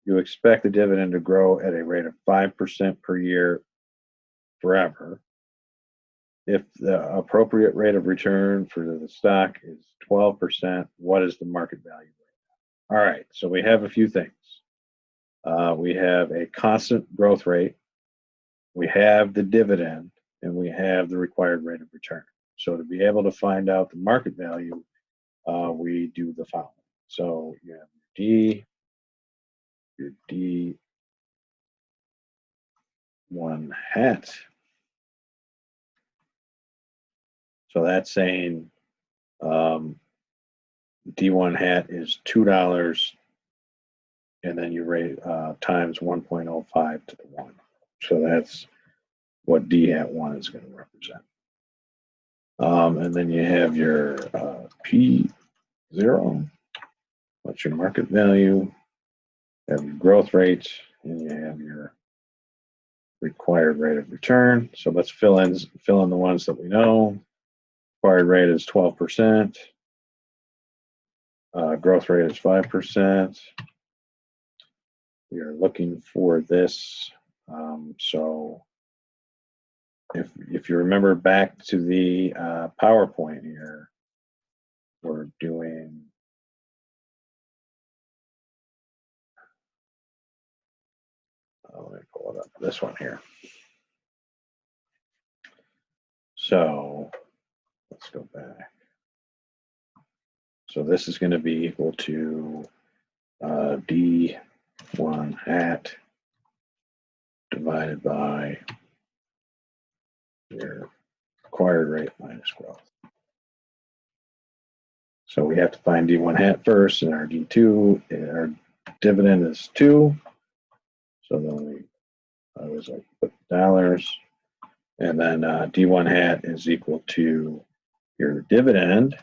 You expect the dividend to grow at a rate of 5% per year forever. If the appropriate rate of return for the stock is 12%, what is the market value? All right, so we have a few things. We have a constant growth rate, we have the dividend, and we have the required rate of return. So to be able to find out the market value, we do the following. So you have your D1 hat. So that's saying D1 hat is $2, and then you rate times 1.05 to the 1. So that's what D hat 1 is going to represent. And then you have your P0. What's your market value? You have your growth rate, and you have your required rate of return. So let's fill in the ones that we know. Required rate is 12%. Growth rate is 5%. We are looking for this. So if you remember back to the PowerPoint here, we're doing let me pull it up, this one here. So let's go back. So this is going to be equal to D1 hat divided by your required rate minus growth. So we have to find D1 hat first, and our D2, our dividend is 2. So then I was like, put dollars, and then D1 hat is equal to your dividend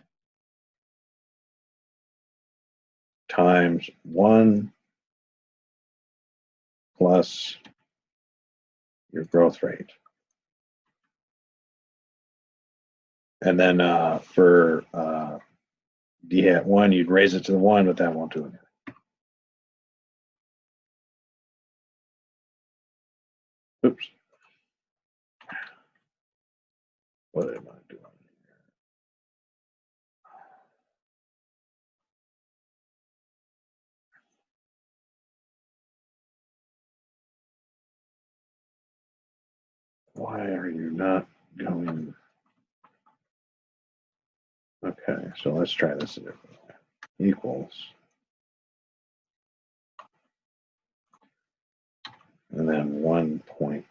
times 1 plus your growth rate. And then for D hat 1, you'd raise it to the 1, but that won't do anything. Oops. What am I doing here? Why are you not going? Okay, so let's try this a different way. Equals. And then 1.05.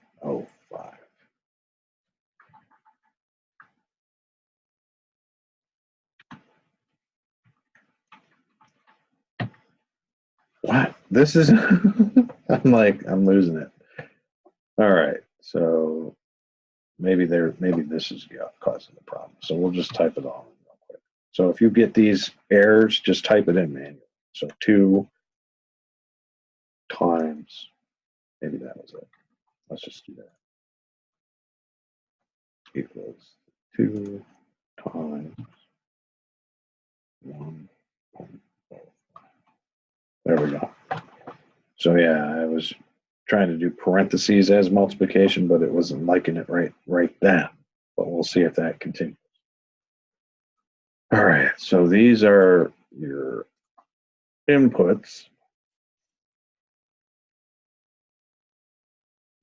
What? This is, I'm losing it. All right, so maybe this is causing the problem. So we'll just type it all in real quick. So if you get these errors, just type it in manually. So 2 times, maybe that was it. Let's just do that. Equals 2 times 1.05. There we go. So yeah, I was trying to do parentheses as multiplication, but it wasn't liking it right then. But we'll see if that continues. All right, so these are your inputs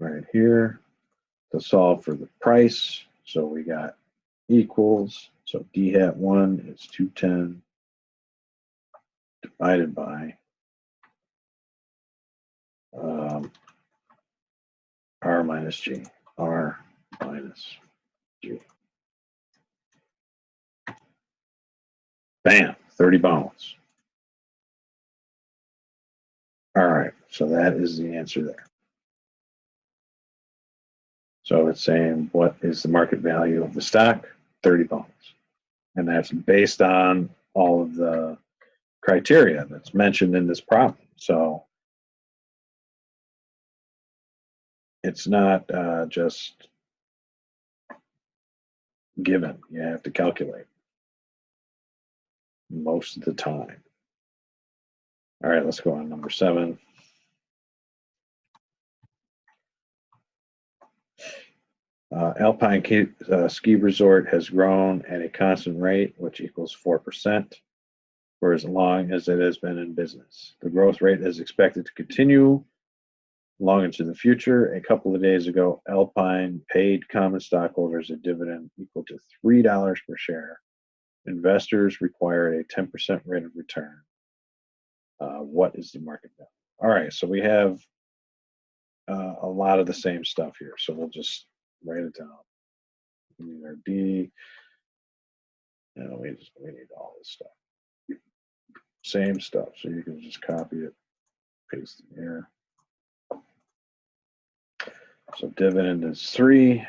right here to solve for the price. So we got equals, so D hat 1 is 210 divided by R minus G, R minus G. Bam, 30 bones. All right, so that is the answer there. So it's saying what is the market value of the stock? 30 bones. And that's based on all of the criteria that's mentioned in this problem. So it's not just given. You have to calculate most of the time. All right, let's go on number 7. Alpine ski resort has grown at a constant rate, which equals 4%, for as long as it has been in business. The growth rate is expected to continue long into the future. A couple of days ago, Alpine paid common stockholders a dividend equal to $3 per share. Investors required a 10% rate of return. What is the market value? All right, so we have a lot of the same stuff here. So we'll just write it down. We need our D. And we need all this stuff. Same stuff. So you can just copy it, paste it here. So dividend is 3.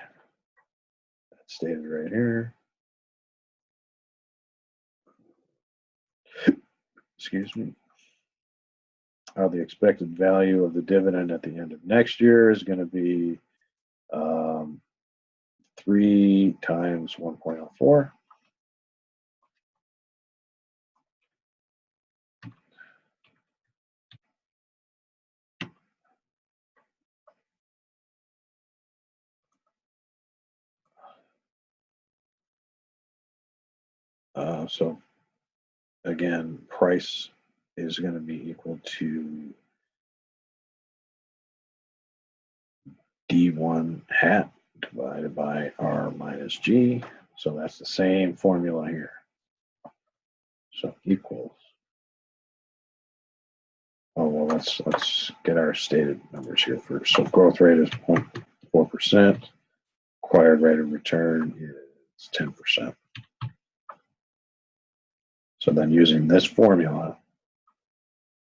That's stated right here. Excuse me. The expected value of the dividend at the end of next year is going to be 3 times 1.04. So again, price is going to be equal to D1 hat divided by R minus G. So that's the same formula here. So equals. Oh, well, let's get our stated numbers here first. So growth rate is 0.4%. Required rate of return is 10%. So then using this formula,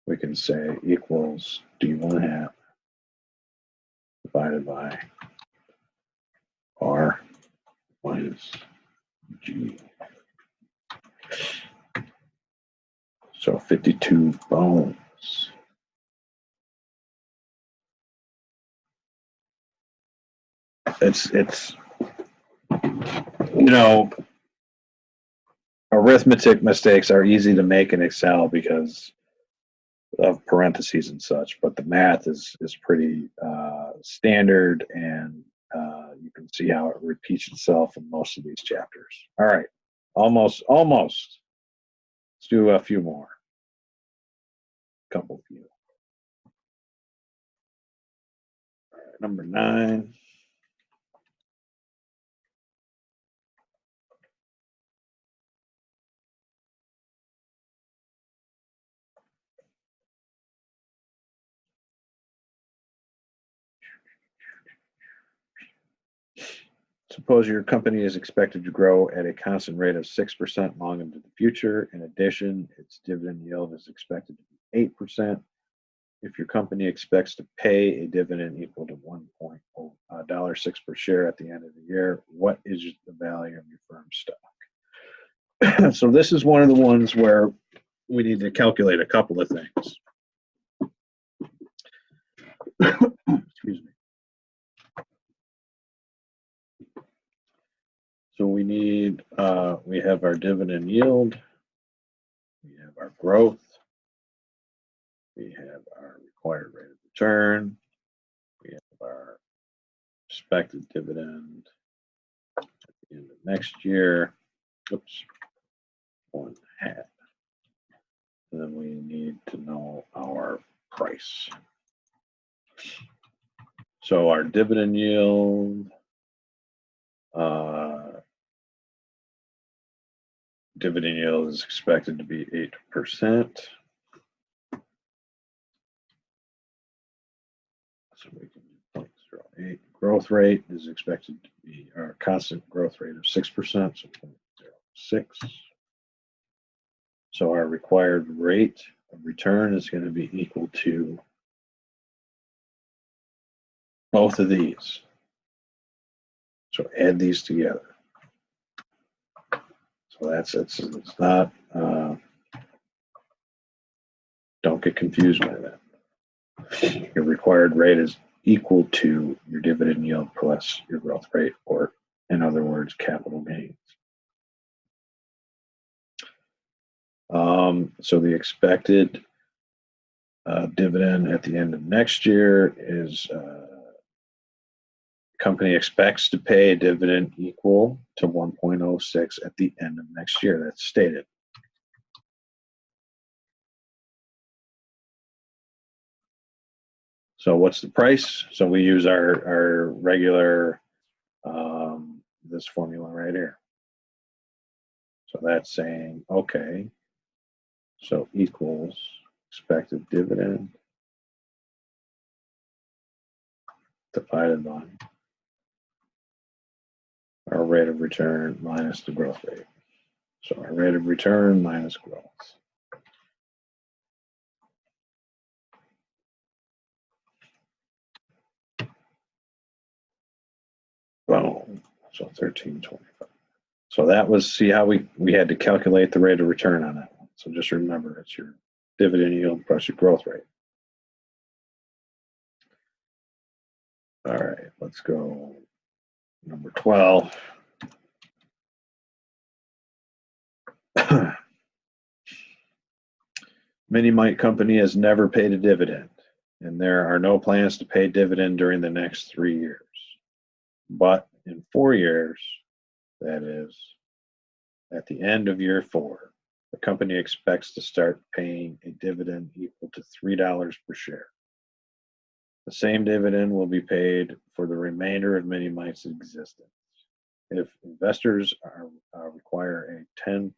we can say equals D1 hat divided by R minus G. So 52 bones. It's arithmetic mistakes are easy to make in Excel because of parentheses and such, but the math is pretty standard, and you can see how it repeats itself in most of these chapters. All right, almost. Let's do a few more. Couple few. All right, number 9. Suppose your company is expected to grow at a constant rate of 6% long into the future. In addition, its dividend yield is expected to be 8%. If your company expects to pay a dividend equal to $1.06 per share at the end of the year, what is the value of your firm's stock? So this is one of the ones where we need to calculate a couple of things. Excuse me. So we have our dividend yield, we have our growth, we have our required rate of return, we have our expected dividend at the end of next year. Oops, 1/2. And then we need to know our price. So our dividend yield, is expected to be 8%. So we can do 0.08. Growth rate is expected to be our constant growth rate of 6%, so 0.06. So our required rate of return is going to be equal to both of these. So add these together. So it's not, don't get confused by that. Your required rate is equal to your dividend yield plus your growth rate, or in other words, capital gains. So the expected dividend at the end of next year is company expects to pay a dividend equal to 1.06 at the end of next year. That's stated. So what's the price? So we use our regular, this formula right here. So that's saying, okay, so equals expected dividend divided by our rate of return minus the growth rate. So our rate of return minus growth. Boom. So 1325. So that was, see how we had to calculate the rate of return on that one. So just remember, it's your dividend yield plus your growth rate. All right, let's go number 12. Mini Mite Company has never paid a dividend, and there are no plans to pay dividend during the next 3 years. But in 4 years, that is, at the end of year 4, the company expects to start paying a dividend equal to $3 per share. The same dividend will be paid for the remainder of Mini Mite's existence. If investors require a 10%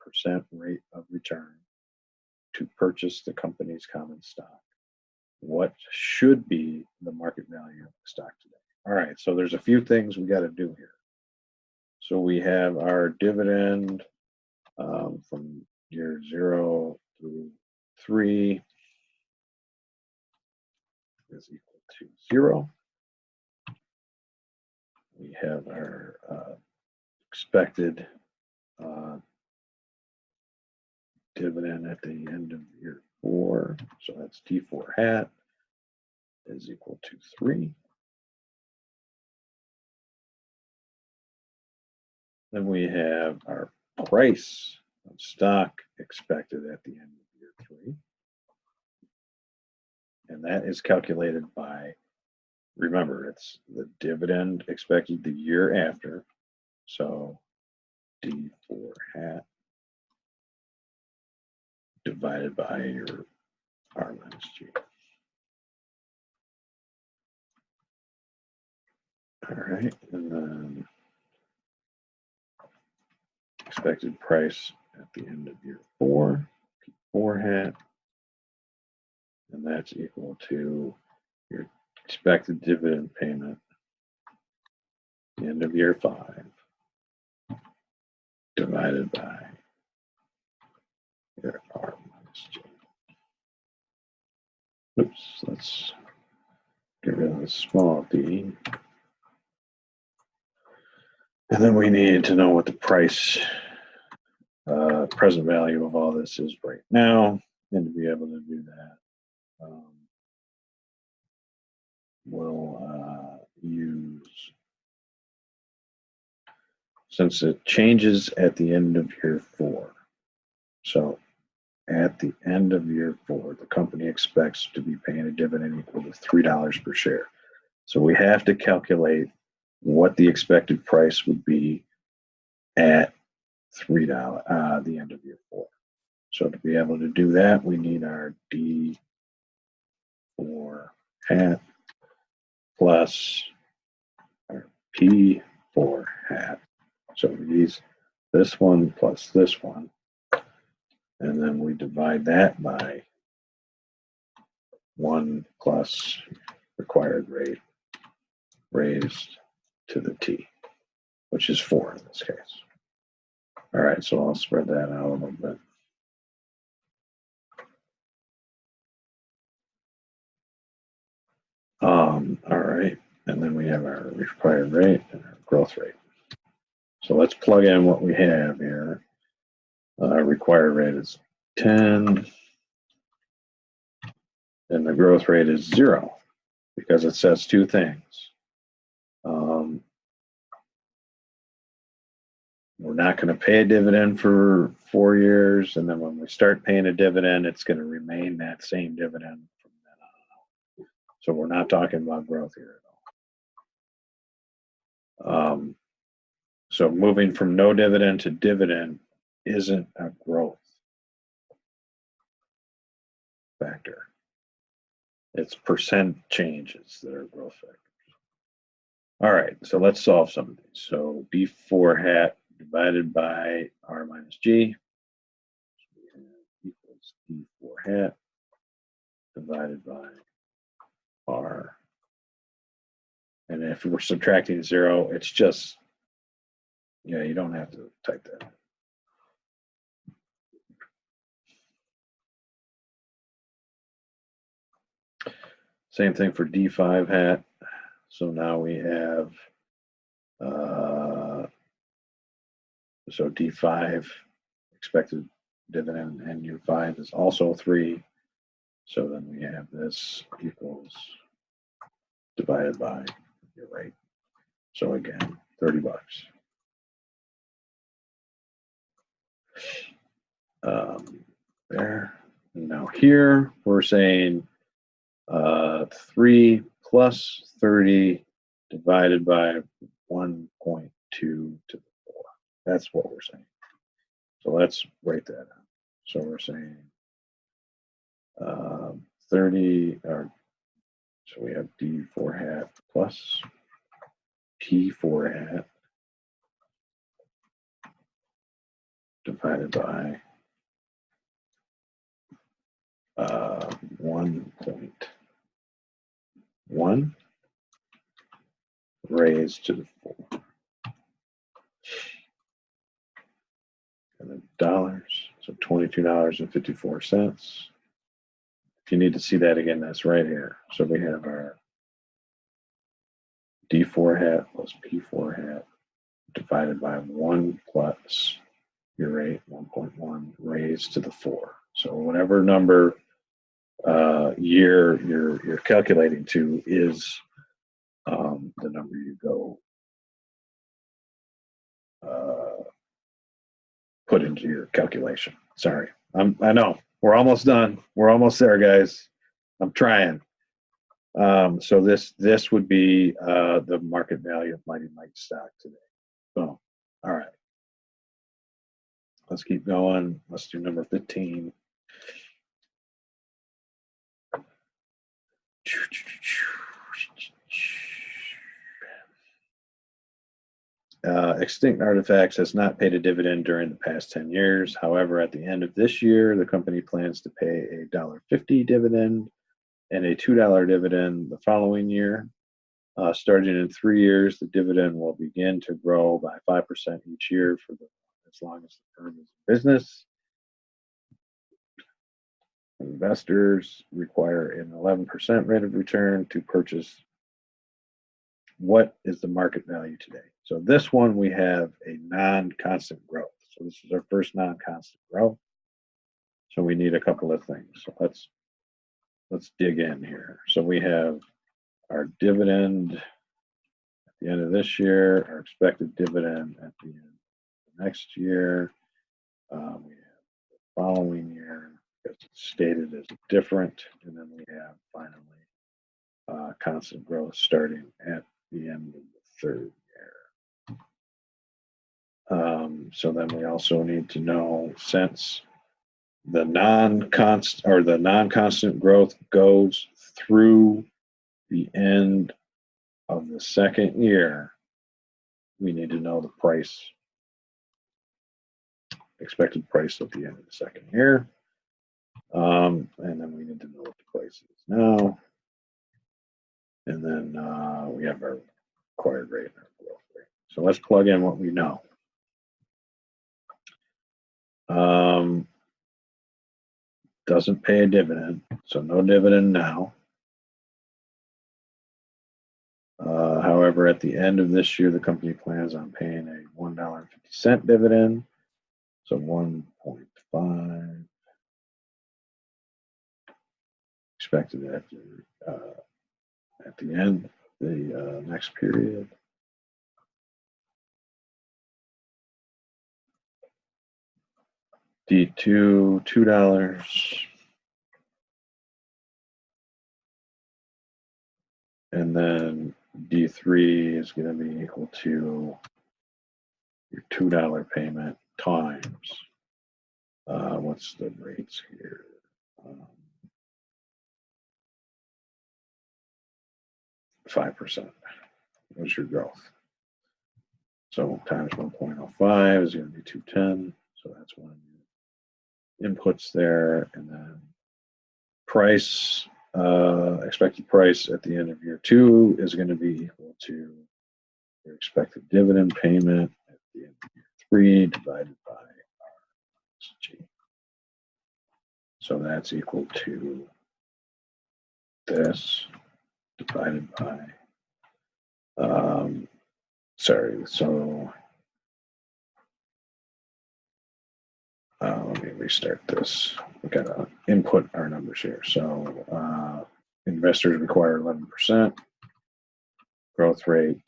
rate of return to purchase the company's common stock, what should be the market value of the stock today? All right, so there's a few things we got to do here. So we have our dividend from year 0 through 3 is equal to 0. We have our expected dividend at the end of year 4, so that's T4 hat is equal to 3. Then we have our price of stock expected at the end of year 3. And that is calculated by, remember, it's the dividend expected the year after. So D4 hat divided by your R minus G. All right, and then expected price at the end of year 4, P4 hat, and that's equal to your expected dividend payment at the end of year 5. divided by your R minus J. Oops, let's get rid of the small d. And then we need to know what the price, present value of all this is right now. And to be able to do that, we'll use, since it changes at the end of year 4. So at the end of year 4, the company expects to be paying a dividend equal to $3 per share. So we have to calculate what the expected price would be at $3, the end of year 4. So to be able to do that, we need our D4 hat plus our P4 hat. So we use this one plus this one, and then we divide that by 1 plus required rate raised to the T, which is 4 in this case. All right, so I'll spread that out a little bit. All right, and then we have our required rate and our growth rate. So let's plug in what we have here. Required rate is 10, and the growth rate is 0 because it says 2 things. We're not going to pay a dividend for 4 years, and then when we start paying a dividend, it's going to remain that same dividend from then on. So we're not talking about growth here at all. So moving from no dividend to dividend isn't a growth factor. It's percent changes that are growth factors. All right, so let's solve some of these. So D4 hat divided by R minus G equals D4 hat divided by R. And if we're subtracting 0, it's just, yeah, you don't have to type that. Same thing for D5 hat. So now we have, so D5 expected dividend in year 5 is also 3. So then we have this equals divided by your rate. So again, $30. There. And now here we're saying 3 plus 30 divided by 1.2 to the 4. That's what we're saying. So let's write that out. So we're saying 30, or so we have D4 hat plus P4 hat divided by 1.1 raised to the 4. And then dollars, so $22.54. If you need to see that again, that's right here. So we have our D4 hat plus P4 hat divided by 1 plus your rate, 1.1 raised to the 4. So whatever number year you're calculating to is the number you go put into your calculation. Sorry, I know we're almost done. We're almost there, guys. I'm trying. So this would be the market value of Mighty Mike stock today. Boom. All right. Let's keep going. Let's do number 15. Extinct Artifacts has not paid a dividend during the past 10 years. However, at the end of this year, the company plans to pay a $1.50 dividend and a $2 dividend the following year. Starting in 3 years, the dividend will begin to grow by 5% each year for the as long as the firm is in business. Investors require an 11% rate of return to purchase. What is the market value today? So this one we have a non-constant growth. So this is our first non-constant growth. So we need a couple of things. So let's dig in here. So we have our dividend at the end of this year, our expected dividend at the end of next year. We have the following year, because it's stated as different, and then we have finally constant growth starting at the end of the third year. So then we also need to know, since the non-constant growth goes through the end of the second year, we need to know the price, expected price at the end of the second year. And then we need to know what the price is now. And then we have our required rate and our growth rate. So let's plug in what we know. Doesn't pay a dividend, so no dividend now. However, at the end of this year, the company plans on paying a $1.50 dividend, so 1.5 expected at the end of the next period. D2, $2. And then D3 is going to be equal to your $2 payment times, what's the rates here? 5% was your growth. So times 1.05 is going to be 210. So that's one inputs there. And then price, expected price at the end of year 2 is going to be equal to your expected dividend payment at the end of year 3 divided by RSG. So that's equal to this divided by, let me restart this. We got to input our numbers here. So investors require 11%. Growth rate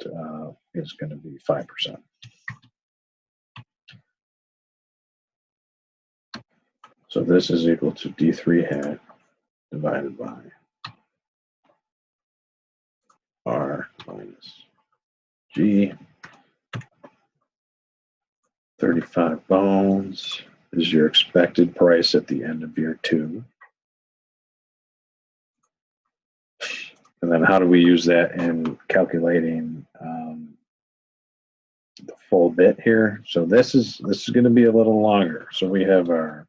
is going to be 5%. So this is equal to D3 hat divided by R minus G. 35 bones is your expected price at the end of year 2. And then how do we use that in calculating the full bit here? So this is going to be a little longer. So we have our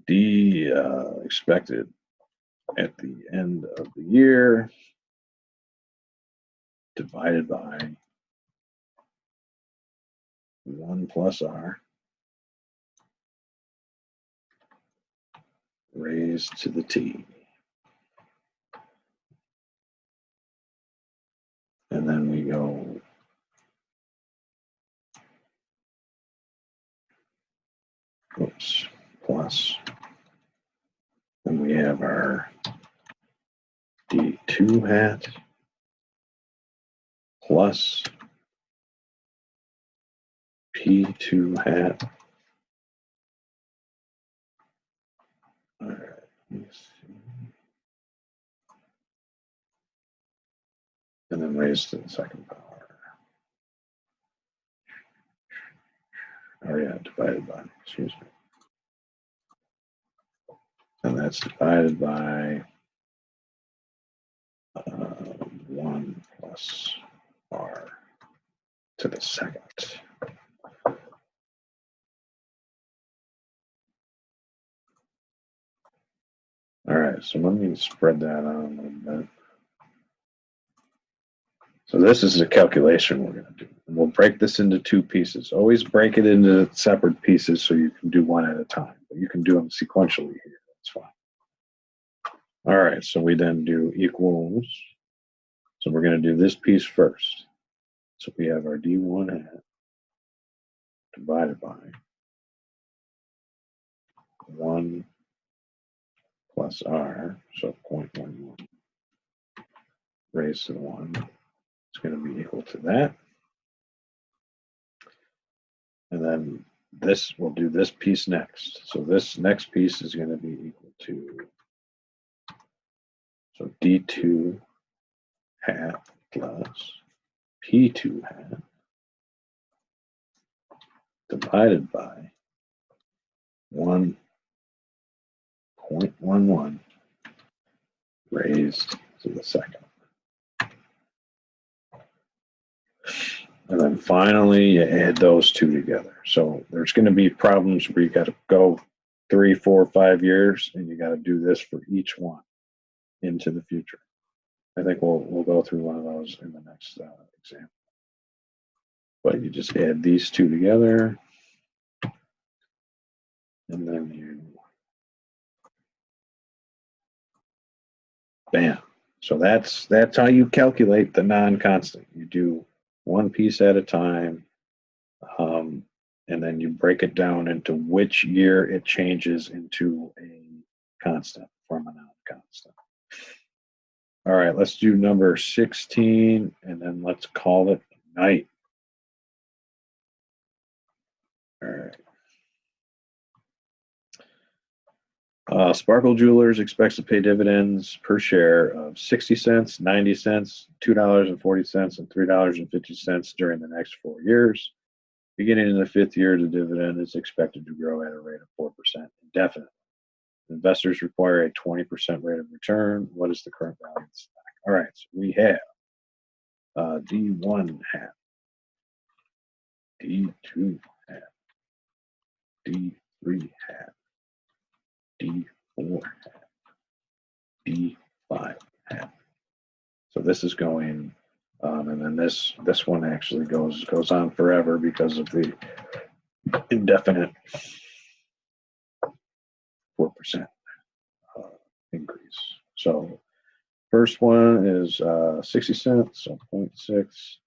D expected at the end of the year divided by 1 plus R raised to the T. And then we go plus, and we have our D2 hat plus P2 hat. All right, let's see. And then raised to the second power. Oh yeah, divided by, excuse me. And that's divided by 1 plus R to the second. All right, so let me spread that out a little bit. So this is a calculation we're going to do. And we'll break this into two pieces. Always break it into separate pieces so you can do one at a time. But you can do them sequentially here. That's fine. All right, so we then do equals. So we're going to do this piece first. So we have our D1 hat divided by 1 plus R, so 0.11 raised to the 1. It's going to be equal to that. And then this, we'll do this piece next. So this next piece is going to be equal to, so D2 hat plus P2 hat divided by 1.11 raised to the second. And then finally, you add those two together. So there's going to be problems where you got to go 3, 4, 5 years, and you got to do this for each one into the future. I think we'll go through one of those in the next example. But you just add these two together, and then you, bam. So that's how you calculate the non-constant. You do one piece at a time, and then you break it down into which year it changes into a constant from a non-constant. All right, let's do number 16, and then let's call it night. All right. Sparkle Jewelers expects to pay dividends per share of 60 cents, 90 cents, $2.40, and $3.50 during the next 4 years. Beginning in the 5th year, the dividend is expected to grow at a rate of 4% indefinitely. Investors require a 20% rate of return. What is the current value of the stock? All right, so we have D1 hat, D2 hat, D3 hat, D4 hat, D5 hat. So this is going, and then this one actually goes on forever because of the indefinite 4% increase. So first one is 60 cents, so 0.6.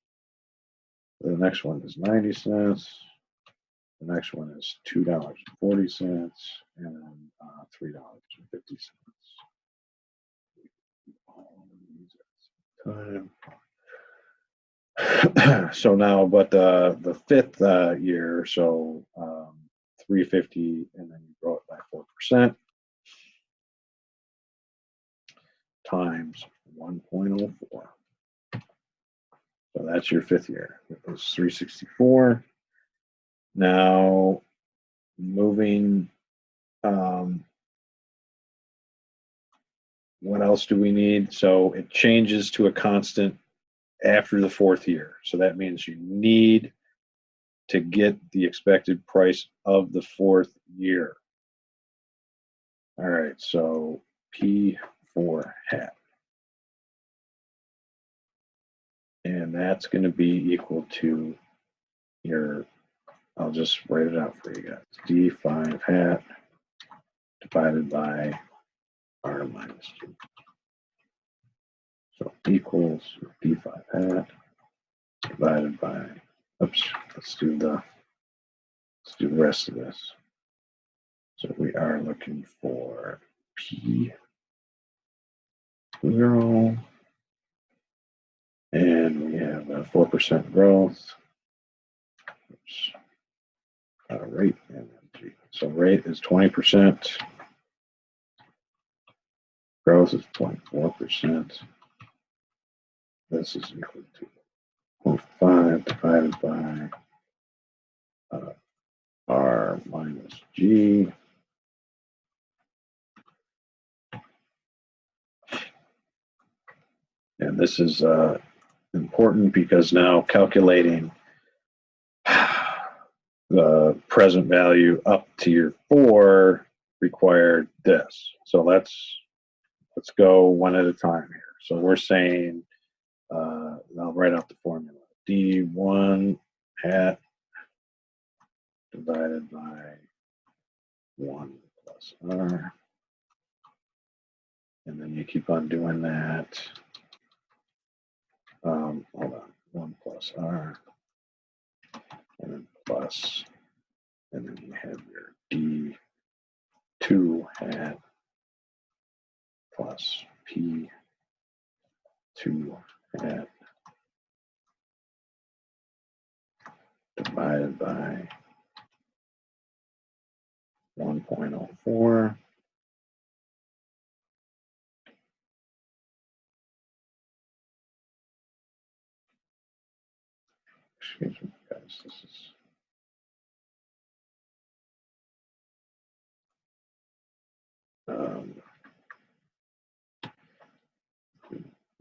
The next one is 90 cents. The next one is $2.40, and then $3.50. So now, but the 5th year, so 350, and then you grow it by 4% times 1.04. So that's your 5th year. It was 364. Now, moving, what else do we need? So it changes to a constant after the 4th year. So that means you need to get the expected price of the 4th year. All right, so P4 hat. And that's going to be equal to your, I'll just write it out for you guys. D5 hat divided by R minus G. So equals D5 hat divided by, oops, let's do the rest of this. So we are looking for P0, and we have a 4% growth. Oops. Rate energy. So rate is 20%. Growth is 0.4%. This is equal to 0.5 divided by R minus G. And this is important because now calculating the present value up to year 4 required this. So let's go one at a time here. So we're saying I'll write out the formula. D1 hat divided by 1 plus R. And then you keep on doing that. Hold on. 1 plus R. And then plus. And then you have your D2 hat plus P2 hat divided by 1.04. Excuse me, guys. This is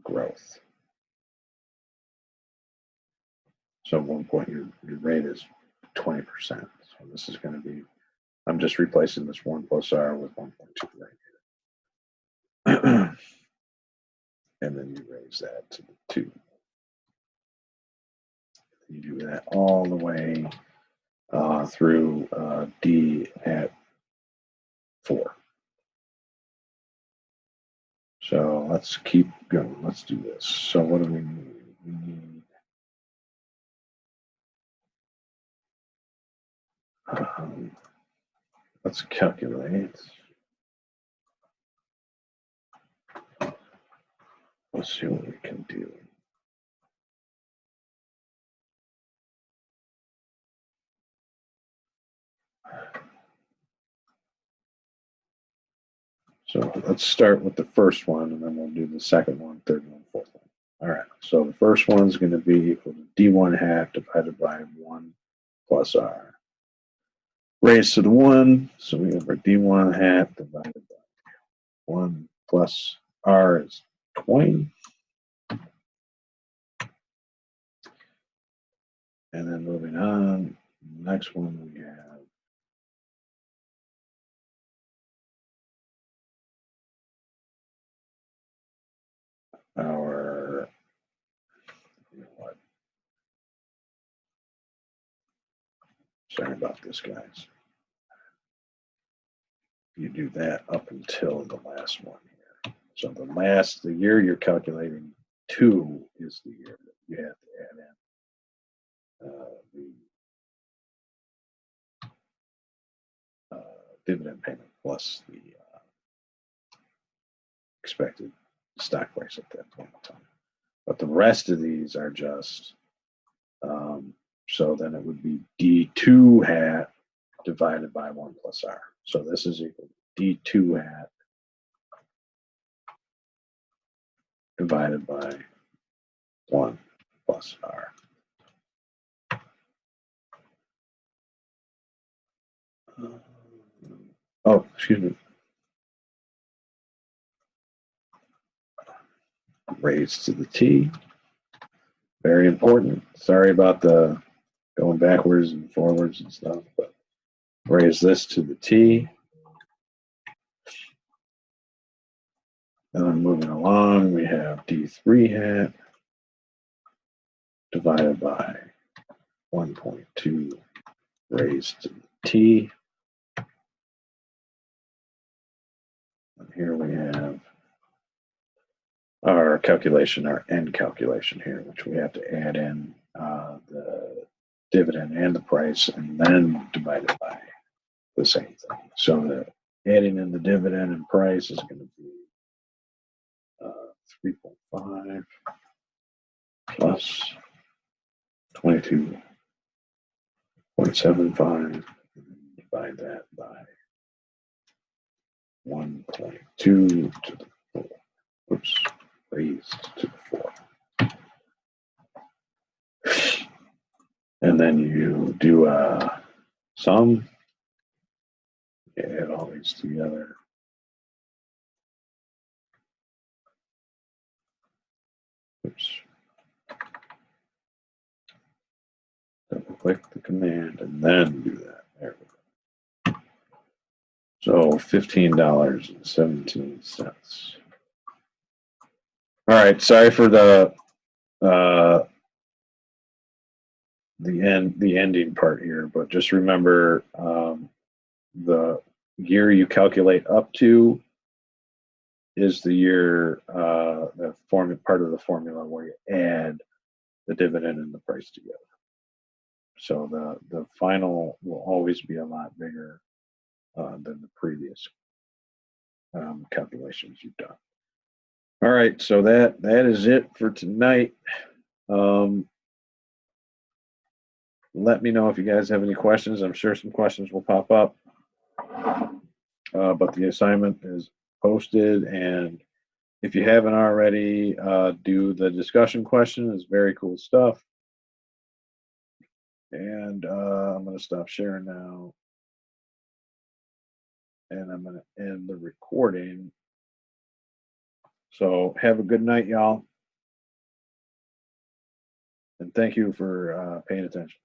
growth. So at one point your rate is 20%. So this is going to be, I'm just replacing this 1 plus R with 1.2 right here. And then you raise that to the 2. You do that all the way through D at 4. So let's keep going. Let's do this. So what do we need? We need let's calculate. Let's see what we can do. So let's start with the first one, and then we'll do the second one, third one, fourth one. All right, so the first one's going to be equal to D1 hat divided by 1 plus R. Raised to the 1, so we have our D1 hat divided by 1 plus R is 20. And then moving on, next one we have our, you know what? Sorry about this, guys. You do that up until the last one here. So the year you're calculating 2 is the year that you have to add in the dividend payment plus the expected stock price at that point in time. But the rest of these are just, so then it would be D2 hat divided by 1 plus R. So this is equal to D2 hat divided by 1 plus R. Oh, excuse me. Raised to the T. Very important. Sorry about the going backwards and forwards and stuff, but raise this to the T. And then moving along, we have D3 hat divided by 1.2 raised to the T. And here we have our calculation, our end calculation here, which we have to add in the dividend and the price and then divide it by the same thing. So the adding in the dividend and price is going to be 3.5 plus 22.75, divide that by 1.2 to the 4. Oops, raised to the 4. And then you do a sum. You add all these together. Oops. Double click the command and then do that. There we go. So $15.17. All right, sorry for the the ending part here, but just remember the year you calculate up to is the year part of the formula where you add the dividend and the price together. So the final will always be a lot bigger than the previous calculations you've done. All right, so that is it for tonight. Let me know if you guys have any questions. I'm sure some questions will pop up. But the assignment is posted, and if you haven't already, do the discussion question. It's very cool stuff. And I'm going to stop sharing now. And I'm going to end the recording. So have a good night, y'all. And thank you for paying attention.